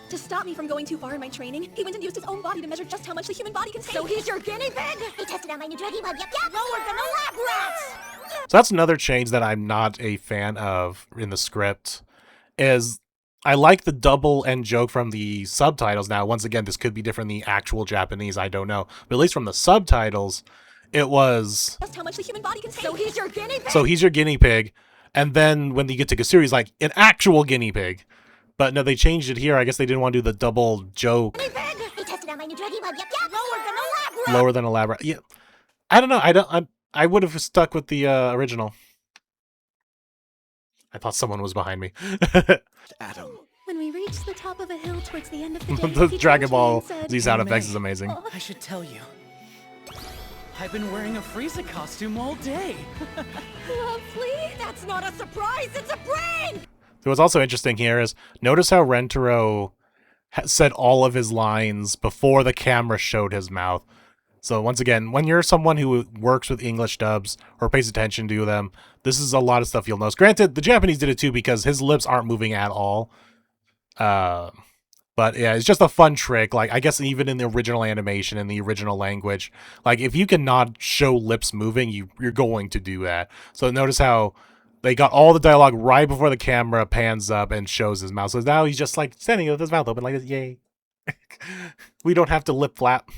To stop me from going too far in my training, he went and used his own body to measure just how much the human body can take. So he's your guinea pig? He tested out my new druggy web. Yep. Lower than a lab rat. So that's another change that I'm not a fan of in the script, is I like the double end joke from the subtitles. Now, once again, this could be different in the actual Japanese, I don't know. But at least from the subtitles, it was... Just how much the human body can take. So he's your guinea pig? So he's your guinea pig. And then when you get to Kasuri, he's like, an actual guinea pig. But no, they changed it here. I guess they didn't want to do the double joke. He tested out my new druggy web. Yep. Lower than a lab rat. Lower than a lab rat. Yeah. I don't know. I would have stuck with the original. I thought someone was behind me. Adam. When we reached the top of a hill towards the end of the day, The he Dragon turned to me Ball and said, Z sound Hey, effects May. is amazing. I should tell you. I've been wearing a Frieza costume all day. Lovely. That's not a surprise. It's a brain. So what's also interesting here is, notice how Rentaro said all of his lines before the camera showed his mouth. So once again, when you're someone who works with English dubs or pays attention to them, this is a lot of stuff you'll notice. Granted, the Japanese did it too because his lips aren't moving at all. But yeah, it's just a fun trick. Like, I guess even in the original animation, in the original language, like, if you cannot show lips moving, you're going to do that. So notice how they got all the dialogue right before the camera pans up and shows his mouth. So now he's just, like, standing with his mouth open like this. Yay. We don't have to lip flap.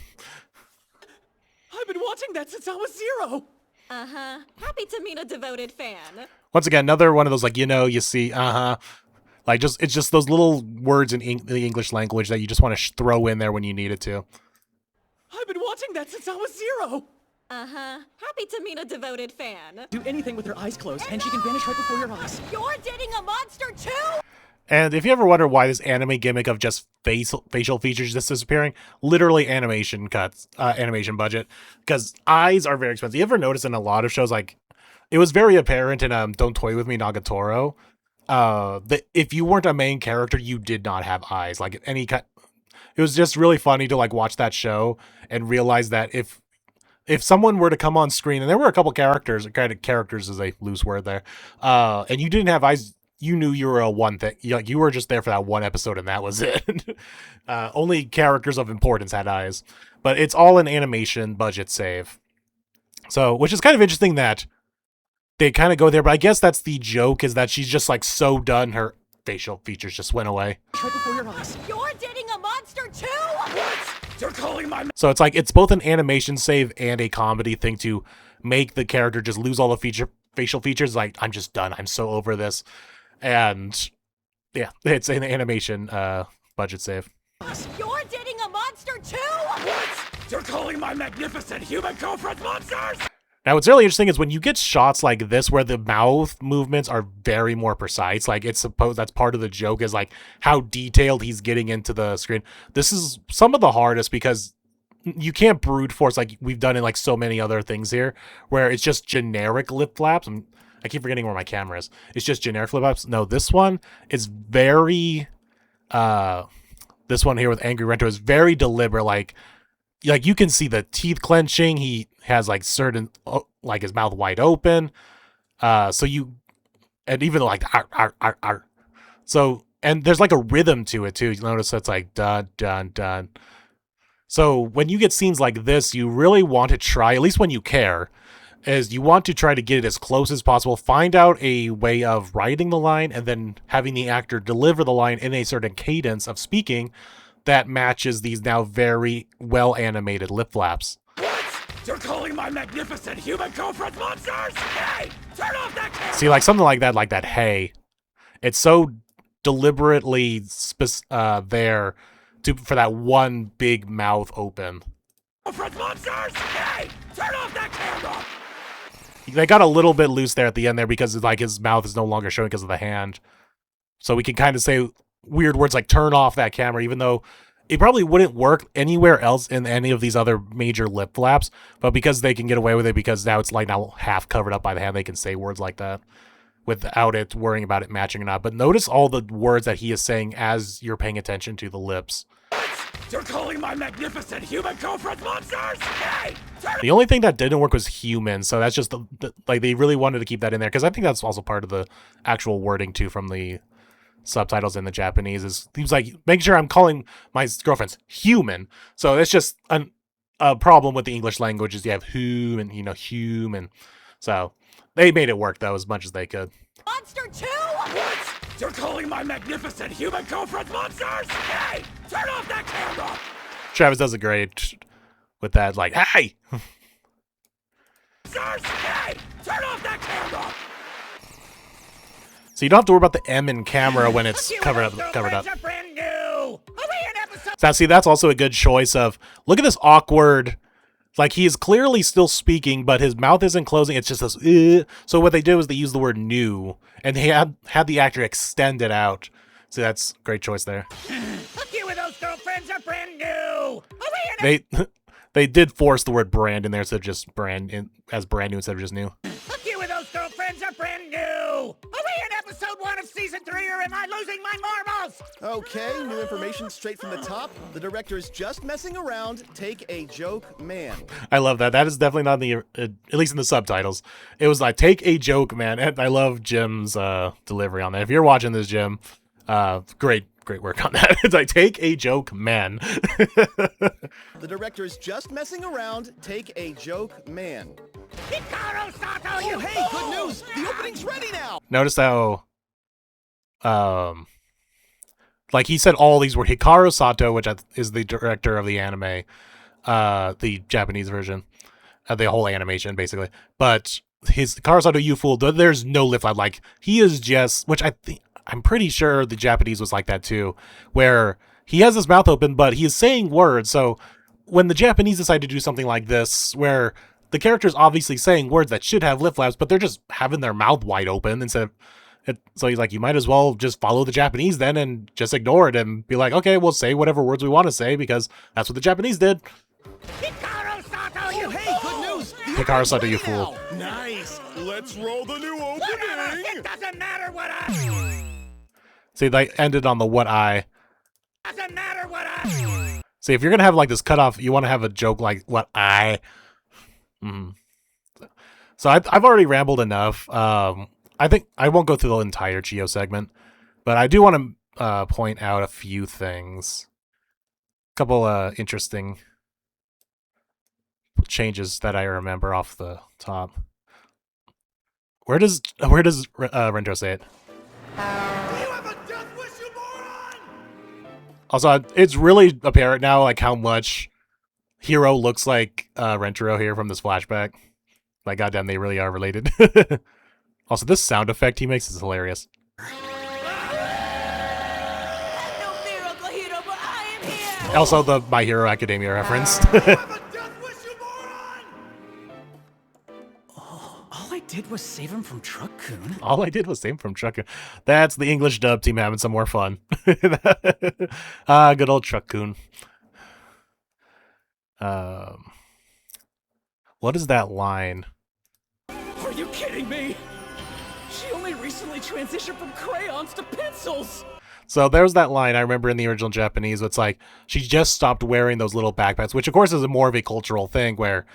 I've been watching that since I was 0. Uh-huh. Happy to meet a devoted fan. Once again, another one of those, like, you see, like, it's just those little words in the English language that you just want to throw in there when you need it to. I've been watching that since I was 0. Uh-huh. Happy to meet a devoted fan. Do anything with her eyes closed, and she can vanish right before your eyes. You're dating a monster too? And if you ever wonder why this anime gimmick of just facial features just disappearing, literally animation cuts, animation budget, because eyes are very expensive. You ever notice in a lot of shows, like, it was very apparent in Don't Toy With Me Nagatoro, that if you weren't a main character, you did not have eyes. Like, any kind, it was just really funny to, like, watch that show and realize that if someone were to come on screen, and there were a couple characters, kind of characters is a loose word there, and you didn't have eyes, you knew you were a one thing. Like, you were just there for that one episode and that was it. Only characters of importance had eyes. But it's all an animation budget save. So, which is kind of interesting that they kind of go there, but I guess that's the joke, is that she's just, like, so done, her facial features just went away. Right before your eyes. You're dating a monster too? What? You're calling my... So it's like, it's both an animation save and a comedy thing to make the character just lose all the facial features. Like, I'm just done. I'm so over this. And yeah, it's an animation budget save. You're dating a monster too? What? You're calling my magnificent human girlfriend monsters? Now, what's really interesting is when you get shots like this where the mouth movements are very more precise, like it's supposed, that's part of the joke, is like how detailed he's getting into the screen. This is some of the hardest because you can't brute force like we've done in like so many other things here, where it's just generic lip flaps. I keep forgetting where my camera is. It's just generic flip ups. No, this one is very, this one here with Angry Rento is very deliberate. Like you can see the teeth clenching. He has like certain, like his mouth wide open. And even like, so, and there's like a rhythm to it too. You notice that's like dun, dun, dun. So when you get scenes like this, you really want to try, at least when you care, is you want to try to get it as close as possible, find out a way of writing the line, and then having the actor deliver the line in a certain cadence of speaking that matches these now very well animated lip flaps. What? You're calling my magnificent human girlfriend monsters? Hey, turn off that camera! See, like something like that, hey. It's so deliberately there for that one big mouth open. Girlfriend monsters? Hey, turn off that camera! They got a little bit loose there at the end there because like his mouth is no longer showing because of the hand. So we can kind of say weird words like turn off that camera, even though it probably wouldn't work anywhere else in any of these other major lip flaps. But because they can get away with it, because now it's like now half covered up by the hand, they can say words like that without it worrying about it matching or not. But notice all the words that he is saying as you're paying attention to the lips. You're calling my magnificent human girlfriend monsters? Hey, the only thing that didn't work was human, so that's just like they really wanted to keep that in there because I think that's also part of the actual wording too from the subtitles in the Japanese. Is he was like, make sure I'm calling my girlfriends human. So it's just a problem with the English language is you have human, human. So they made it work though as much as they could. Monster too? What? You're calling my magnificent human girlfriend monsters? Hey, turn off that camera! Travis does a great with that, like, hey! Monsters? Hey, turn off that camera! So you don't have to worry about the M in camera when it's covered up. Brand new. Now, see, that's also a good choice of, look at this awkward, like he is clearly still speaking, but his mouth isn't closing. It's just this, So what they did was they used the word new, and they had the actor extend it out. So that's a great choice there. A few of those girlfriends are brand new. They did force the word brand in there, so just brand new instead of just new. A few of those girlfriends are brand new. Are we in episode 1 of season 3, or am I losing my marbles? Okay, new information straight from the top. The director is just messing around. Take a joke, man. I love that. That is definitely not in the, at least in the subtitles. It was like, take a joke, man. And I love Jim's delivery on that. If you're watching this, Jim, great great work on that. It's like, take a joke, man. The director's just messing around. Take a joke, man. Hikaru Sato, Oh, you hey, fool! good news! The opening's ready now! Notice how, like he said all these were Hikaru Sato, which is the director of the anime, the Japanese version of the whole animation, basically. But his Hikaru Sato, you fool, there's no lip line. Like, he is just, which I'm pretty sure the Japanese was like that too, where he has his mouth open, but he is saying words. So when the Japanese decide to do something like this, where the character's obviously saying words that should have lip flaps, but they're just having their mouth wide open instead of it. So he's like, you might as well just follow the Japanese then and just ignore it and be like, okay, we'll say whatever words we want to say because that's what the Japanese did. Hikaru Sato, you Oh, hey, good news! The Hikaru opening's Sato, you ready fool. now. Nice! Let's roll the new Whatever! opening! It doesn't matter what I... See, they ended on the what I. Doesn't matter what I... See, if you're gonna have like this cutoff, you want to have a joke like what I. So I've already rambled enough. I think I won't go through the entire Chio segment, but I do want to point out a few things. A couple interesting changes that I remember off the top. Where does Rento say it? Do you have a death wish, you moron? Also, it's really apparent now like how much Hiro looks like Rentaro here from this flashback. Like, goddamn, they really are related. Also, this sound effect he makes is hilarious. Also, the My Hero Academia reference. All I did was save him from Truck-kun. All I did was save him from Truck-kun. That's the English dub team having some more fun. Good old Truck-kun. What is that line? Are you kidding me? She only recently transitioned from crayons to pencils! So there's that line I remember in the original Japanese. It's like she just stopped wearing those little backpacks, which of course is more of a cultural thing where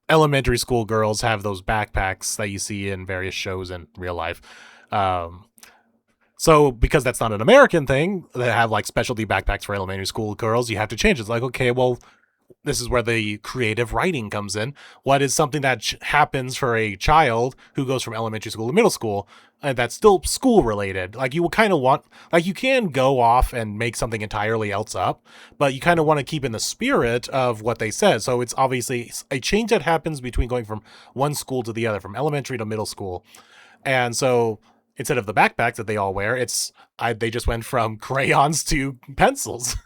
elementary school girls have those backpacks that you see in various shows in real life. So because that's not an American thing, they have like specialty backpacks for elementary school girls, you have to change it. It's like, okay, well, this is where the creative writing comes in. What is something that happens for a child who goes from elementary school to middle school, and that's still school related? Like, you will kind of want, like, you can go off and make something entirely else up, but you kind of want to keep in the spirit of what they said. So it's obviously a change that happens between going from one school to the other, from elementary to middle school. And so instead of the backpacks that they all wear, they just went from crayons to pencils.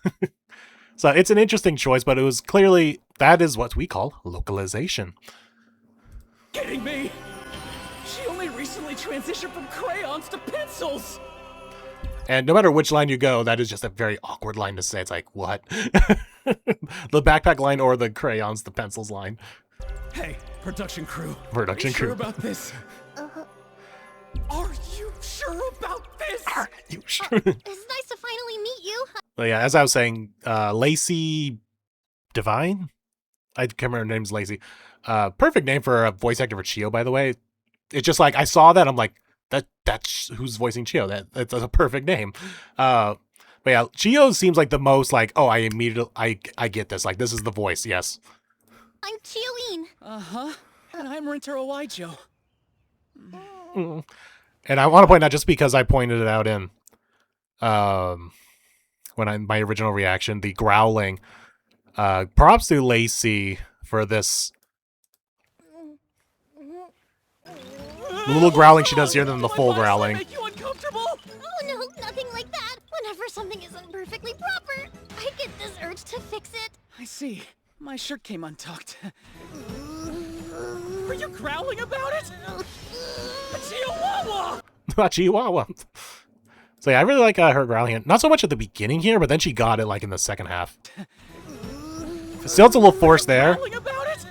So it's an interesting choice, but it was clearly, that is what we call localization. Kidding me? She only recently transitioned from crayons to pencils! And no matter which line you go, that is just a very awkward line to say. It's like, what? The backpack line or the crayons, the pencils line. Hey, production crew. Production Are you crew. sure about this? Are you sure about this? Are you sure? It's nice to finally meet you. But yeah, as I was saying, Lacey Divine? I can't remember her name's Lacey. Perfect name for a voice actor for Chio, by the way. It's just like, I saw that, I'm like, that's who's voicing Chio. That's a perfect name. But yeah, Chio seems like the most like, oh, I get this. Like, this is the voice, yes. I'm Chioine. Uh-huh. And I'm Rentaro Waijo. And I want to point out, just because I pointed it out in my original reaction, the growling. Props to Lacey for this. The little growling she does here than the full growling. Make you uncomfortable? Oh no, nothing like that. Whenever something isn't perfectly proper, I get this urge to fix it. I see. My shirt came untucked. Are you growling about it? Chihuahua! Chihuahua. So yeah, I really like her growling. Not so much at the beginning here, but then she got it like in the second half. Still, it's a little forced there. Growling about it?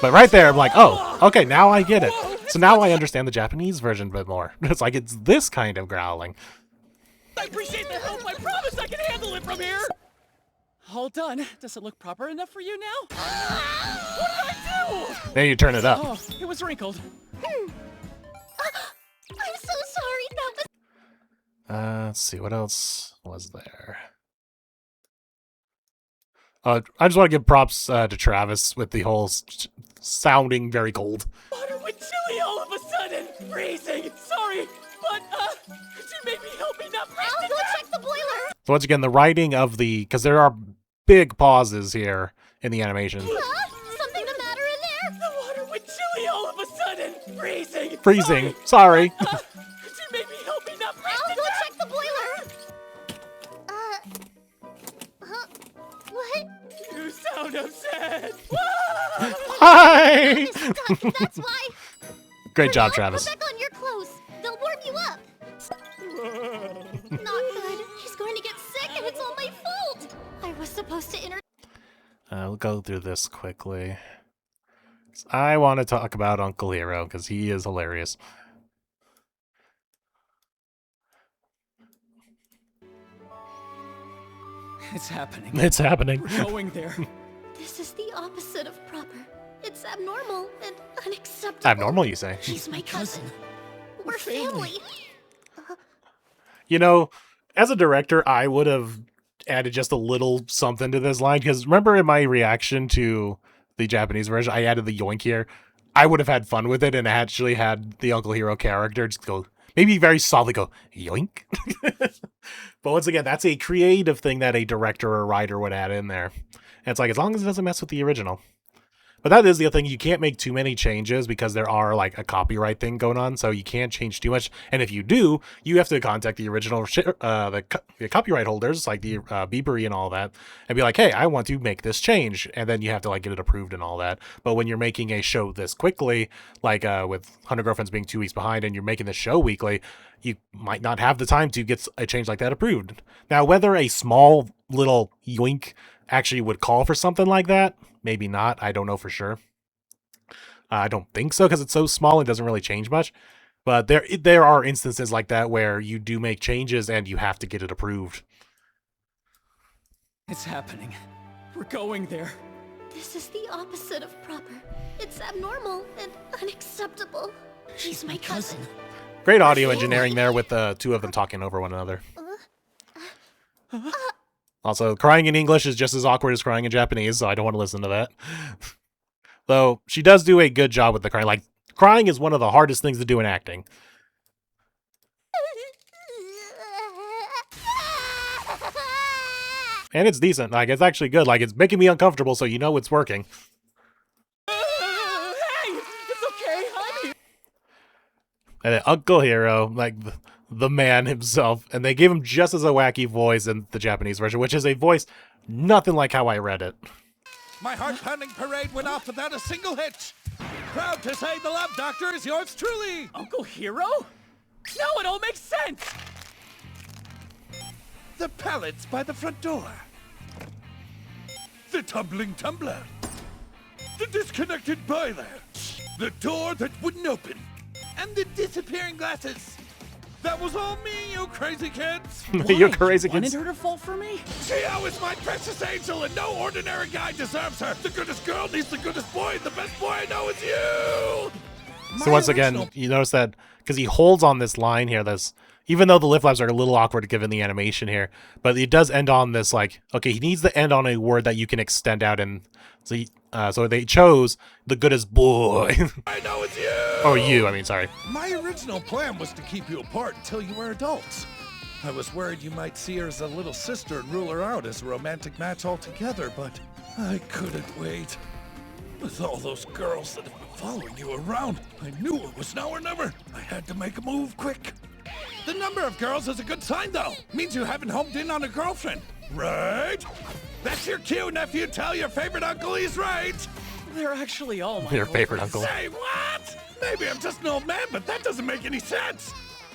But right there, I'm like, oh, okay, now I get it. So now I understand the Japanese version a bit more. It's like, it's this kind of growling. I appreciate the help. I promise I can handle it from here. All done. Does it look proper enough for you now? What did I do? Then you turn it up. Oh, it was wrinkled. I'm so sorry. That was... Let's see, what else was there? I just want to give props to Travis with the whole sounding very cold. Water went chilly all of a sudden. Freezing. Sorry, but could you maybe help me not freeze I'll to go death? check the boiler. So once again, the writing of the, because there are big pauses here in the animation. Something the matter in there? The water went chilly all of a sudden. Freezing. Freezing. Sorry. Could you maybe help me not freeze I'll to go death? check the boiler. What? You sound upset. Hi. Stuck, that's why. Great job, Now, Travis. Put back on your clothes. They'll warm you up. Not good. He's going to get sick, and it's all my fault. I was supposed to We'll go through this quickly. I want to talk about Uncle Hero because he is hilarious. It's happening. It's happening. We're going there. This is the opposite of proper. It's abnormal and unacceptable. Abnormal, you say? He's my cousin. We're family. family. You know, as a director, I would have added just a little something to this line because remember in my reaction to the Japanese version, I added the yoink here. I would have had fun with it and actually had the Uncle Hero character just go, maybe very softly go, yoink. But once again, that's a creative thing that a director or writer would add in there. And it's like, as long as it doesn't mess with the original. But that is the other thing. You can't make too many changes because there are like a copyright thing going on. So you can't change too much. And if you do, you have to contact the original, the copyright holders, like the Biebery and all that, and be like, hey, I want to make this change. And then you have to like get it approved and all that. But when you're making a show this quickly, like with 100 Girlfriends being 2 weeks behind and you're making the show weekly, you might not have the time to get a change like that approved. Now, whether a small little yoink actually would call for something like that, maybe not. I don't know for sure. I don't think so because it's so small. It doesn't really change much. But there are instances like that where you do make changes and you have to get it approved. It's happening. We're going there. This is the opposite of proper. It's abnormal and unacceptable. He's my cousin. Great audio engineering there with the two of them talking over one another. Also, crying in English is just as awkward as crying in Japanese, so I don't want to listen to that. Though, she does do a good job with the crying. Like, crying is one of the hardest things to do in acting. And it's decent. Like, it's actually good. Like, it's making me uncomfortable, so you know it's working. Hey, it's okay. I'm here. And then Uncle Hero, like the man himself, and they gave him just as a wacky voice in the Japanese version, which is a voice nothing like how I read it. My heart-pounding parade went off without a single hitch. Proud to say the Love Doctor is yours truly. Uncle Hero? Now it all makes sense. The pallets by the front door. The tumbling tumbler. The disconnected boiler. The door that wouldn't open. And the disappearing glasses. That was all me, you crazy kids. You're crazy Wanted kids. her to fall for me? Chio is my precious angel, and no ordinary guy deserves her. The goodest girl needs the goodest boy, and the best boy I know is you. So once again, you notice that because he holds on this line here, this even though the lip flaps are a little awkward given the animation here, but it does end on this like, okay, he needs to end on a word that you can extend out, and so they chose the goodest boy. I know it's you. Oh, you, I mean, sorry. My original plan was to keep you apart until you were adults. I was worried you might see her as a little sister and rule her out as a romantic match altogether, but I couldn't wait. With all those girls that have been following you around, I knew it was now or never. I had to make a move quick. The number of girls is a good sign, though. Means you haven't homed in on a girlfriend, right? That's your cue, nephew. Tell your favorite uncle he's right. They're actually all my Your favorite uncle. Say what? Maybe I'm just an old man, but that doesn't make any sense.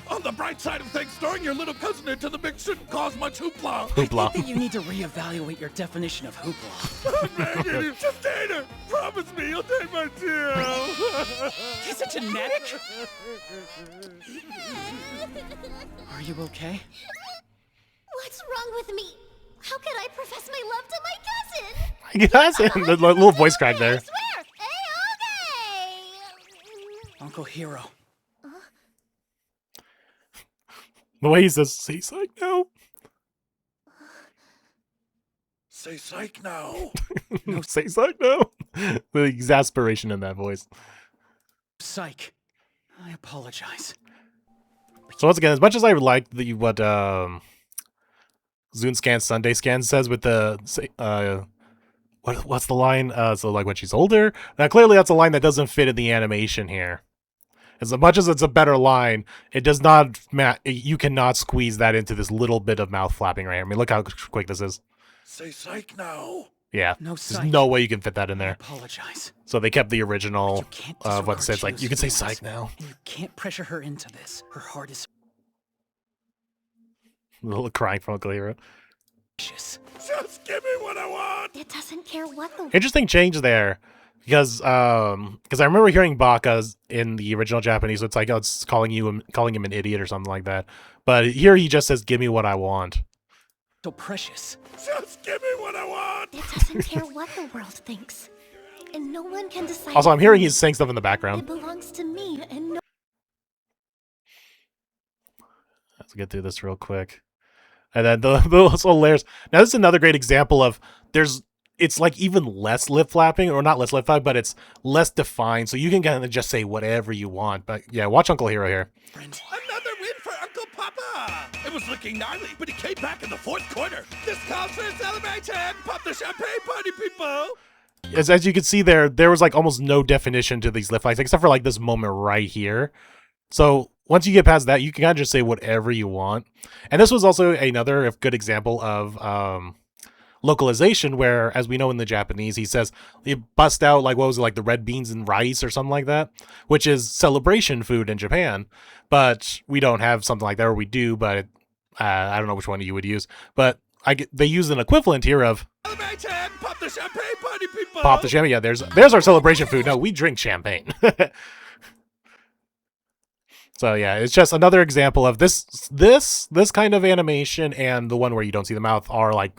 On the bright side of things, throwing your little cousin into the mix shouldn't cause much hoopla. I think that Hoopla. you need to reevaluate your definition of hoopla. Megan, just date her. Promise me you'll date my deal. Is it genetic? Are you okay? What's wrong with me? How could I profess my love to my cousin? Yes, the little voice crack I there. swear. Hey, okay. Uncle Hero. The way he says, say psych now. Say psych now. No, say psych now. The exasperation in that voice. Psych. I apologize. So once again, as much as I would like what Zune Scan Sunday Scan says with the what's the line? So like when she's older. Now clearly that's a line that doesn't fit in the animation here. As much as it's a better line, it does not. You cannot squeeze that into this little bit of mouth flapping right here. I mean, look how quick this is. Say psych now. Yeah, No there's psych. no way you can fit that in I there. apologize. So they kept the original You can't of what it disregard says. Like you can say Shio's psych feelings, now. And you can't pressure her into this. Her heart is A little crying from Uncle Hero. vicious. Just give me what I want. It doesn't care what the Interesting change there, because I remember hearing Baka in the original Japanese. So it's like it's calling him an idiot or something like that. But here he just says, "Give me what I want." So precious. Just give me what I want. It doesn't care what the world thinks. And no one can decide. Also, I'm for hearing me. he's saying stuff in the It background. belongs to me and no Let's get through this real quick. And then the little layers. Now this is another great example of it's like even less lip flapping, or not less lip flapping, but it's less defined. So you can kind of just say whatever you want. But yeah, watch Uncle Hero here. Another win for Uncle Papa. It was looking gnarly, but he came back in the fourth quarter. This calls for a celebration. Pop the champagne party, people. As you can see there was like almost no definition to these lip flaps, except for like this moment right here. So once you get past that, you can kind of just say whatever you want. And this was also another good example of localization, where, as we know in the Japanese, he says you bust out like, what was it, like the red beans and rice or something like that, which is celebration food in Japan. But we don't have something like that, or we do, but I don't know which one you would use. But they use an equivalent here of Celebration. Pop the champagne party, people. pop the champagne. Yeah, there's our celebration food. No, we drink champagne. So yeah, it's just another example of this kind of animation, and the one where you don't see the mouth are like,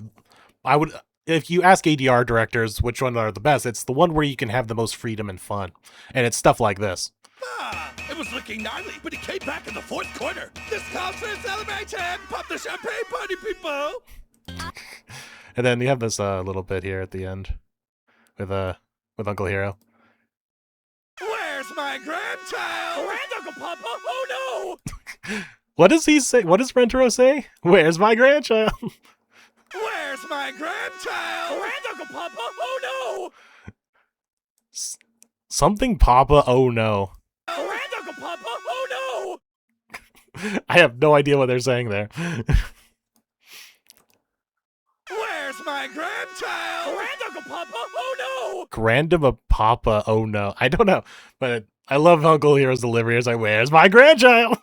if you ask ADR directors which one are the best, it's the one where you can have the most freedom and fun, and it's stuff like this. It was looking gnarly, but he came back in the fourth quarter. This calls for a celebration. Pop the champagne party, people. And then you have this little bit here at the end with Uncle Hero. Where's my grandchild? Uncle Papa! Oh no! What does he say? What does Rentaro say? Where's my grandchild? Where's my grandchild? Uncle Papa! Oh Something Papa, oh no. no! Uncle Papa! Oh no! I have no idea what they're saying there. Where's my grandchild? Uncle Papa! Oh Grandma Papa, oh no. I don't know, but I love Uncle Hero's delivery. It's like, where's my grandchild?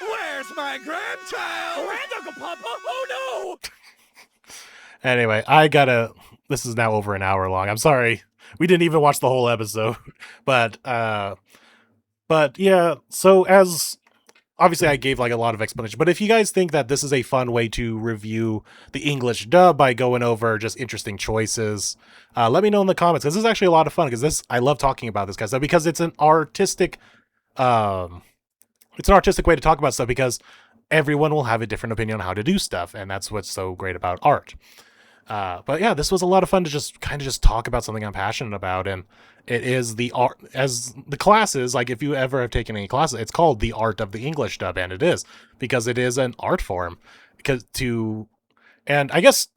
Where's my grandchild? Uncle Papa! Oh no! Anyway, this is now over an hour long. I'm sorry. We didn't even watch the whole episode. But yeah, so as obviously I gave like a lot of explanation, but if you guys think that this is a fun way to review the English dub by going over just interesting choices, let me know in the comments, because this is actually a lot of fun, I love talking about this kind of stuff, because it's an artistic way to talk about stuff, because everyone will have a different opinion on how to do stuff, and that's what's so great about art. But yeah, this was a lot of fun to just talk about something I'm passionate about, and it is the art, as the classes, like if you ever have taken any classes, it's called the art of the English dub, and it is, because it is an art form. And I guess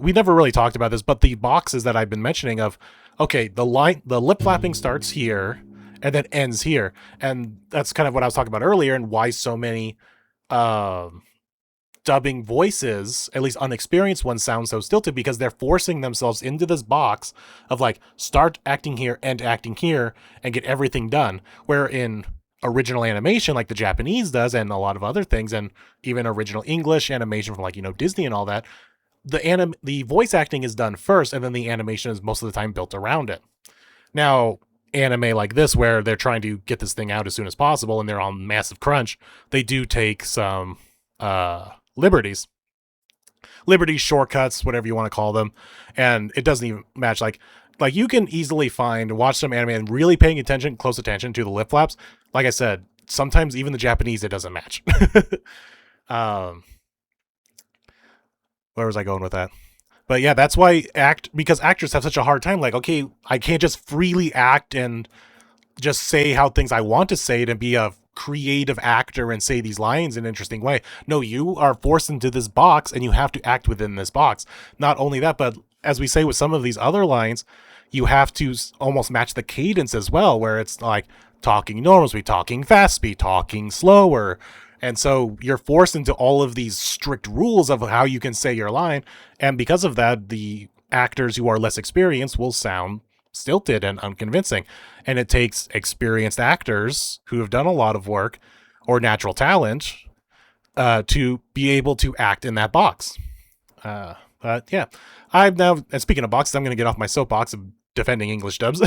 we never really talked about this, but the boxes that I've been mentioning of, okay, the lip flapping starts here and then ends here, and that's kind of what I was talking about earlier, and why so many dubbing voices, at least unexperienced ones, sound so stilted, because they're forcing themselves into this box of like, start acting here, end acting here, and get everything done. Where in original animation, like the Japanese does, and a lot of other things, and even original English animation from like, Disney and all that, the voice acting is done first, and then the animation is most of the time built around it. Now, anime like this, where they're trying to get this thing out as soon as possible, and they're on massive crunch, they do take some liberties, shortcuts, whatever you want to call them, and it doesn't even match. Like you can easily watch some anime and really paying close attention to the lip flaps. Like I said, sometimes even the Japanese, it doesn't match. Where was I going with that? But yeah, that's why because actors have such a hard time. Like, okay, I can't just freely act and just say how things I want to say it and be a creative actor and say these lines in an interesting way. No, you are forced into this box and you have to act within this box. Not only that, but as we say with some of these other lines, you have to almost match the cadence as well, where it's like talking normal speed, talking fast speed, talking slower. And so you're forced into all of these strict rules of how you can say your line. And because of that, the actors who are less experienced will sound stilted and unconvincing. And it takes experienced actors who have done a lot of work or natural talent to be able to act in that box. But yeah, I'm now, and speaking of boxes, I'm going to get off my soapbox of defending English dubs.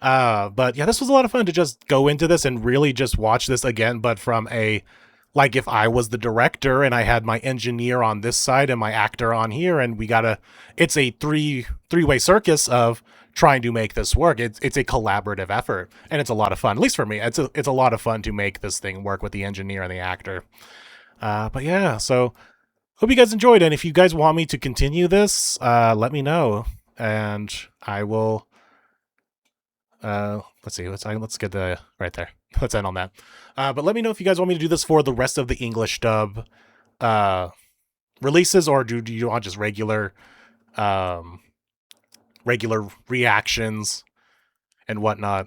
But yeah, this was a lot of fun to just go into this and really just watch this again, but from a, like if I was the director and I had my engineer on this side and my actor on here, and it's a three-way circus of trying to make this work. It's a collaborative effort, and it's a lot of fun. At least for me, it's a lot of fun to make this thing work with the engineer and the actor. But yeah, so hope you guys enjoyed, and if you guys want me to continue this, let me know, and I will. Let's see. Let's get the right there. Let's end on that. But let me know if you guys want me to do this for the rest of the English dub releases, or do you want just regular reactions and whatnot.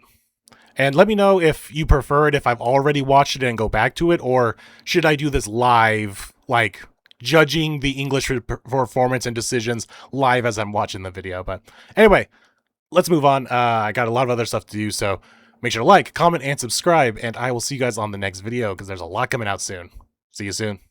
And let me know if you prefer it, if I've already watched it and go back to it, or should I do this live, like judging the English performance and decisions live as I'm watching the video. But anyway, let's move on. I got a lot of other stuff to do, so make sure to like, comment, and subscribe, and I will see you guys on the next video because there's a lot coming out soon. See you soon.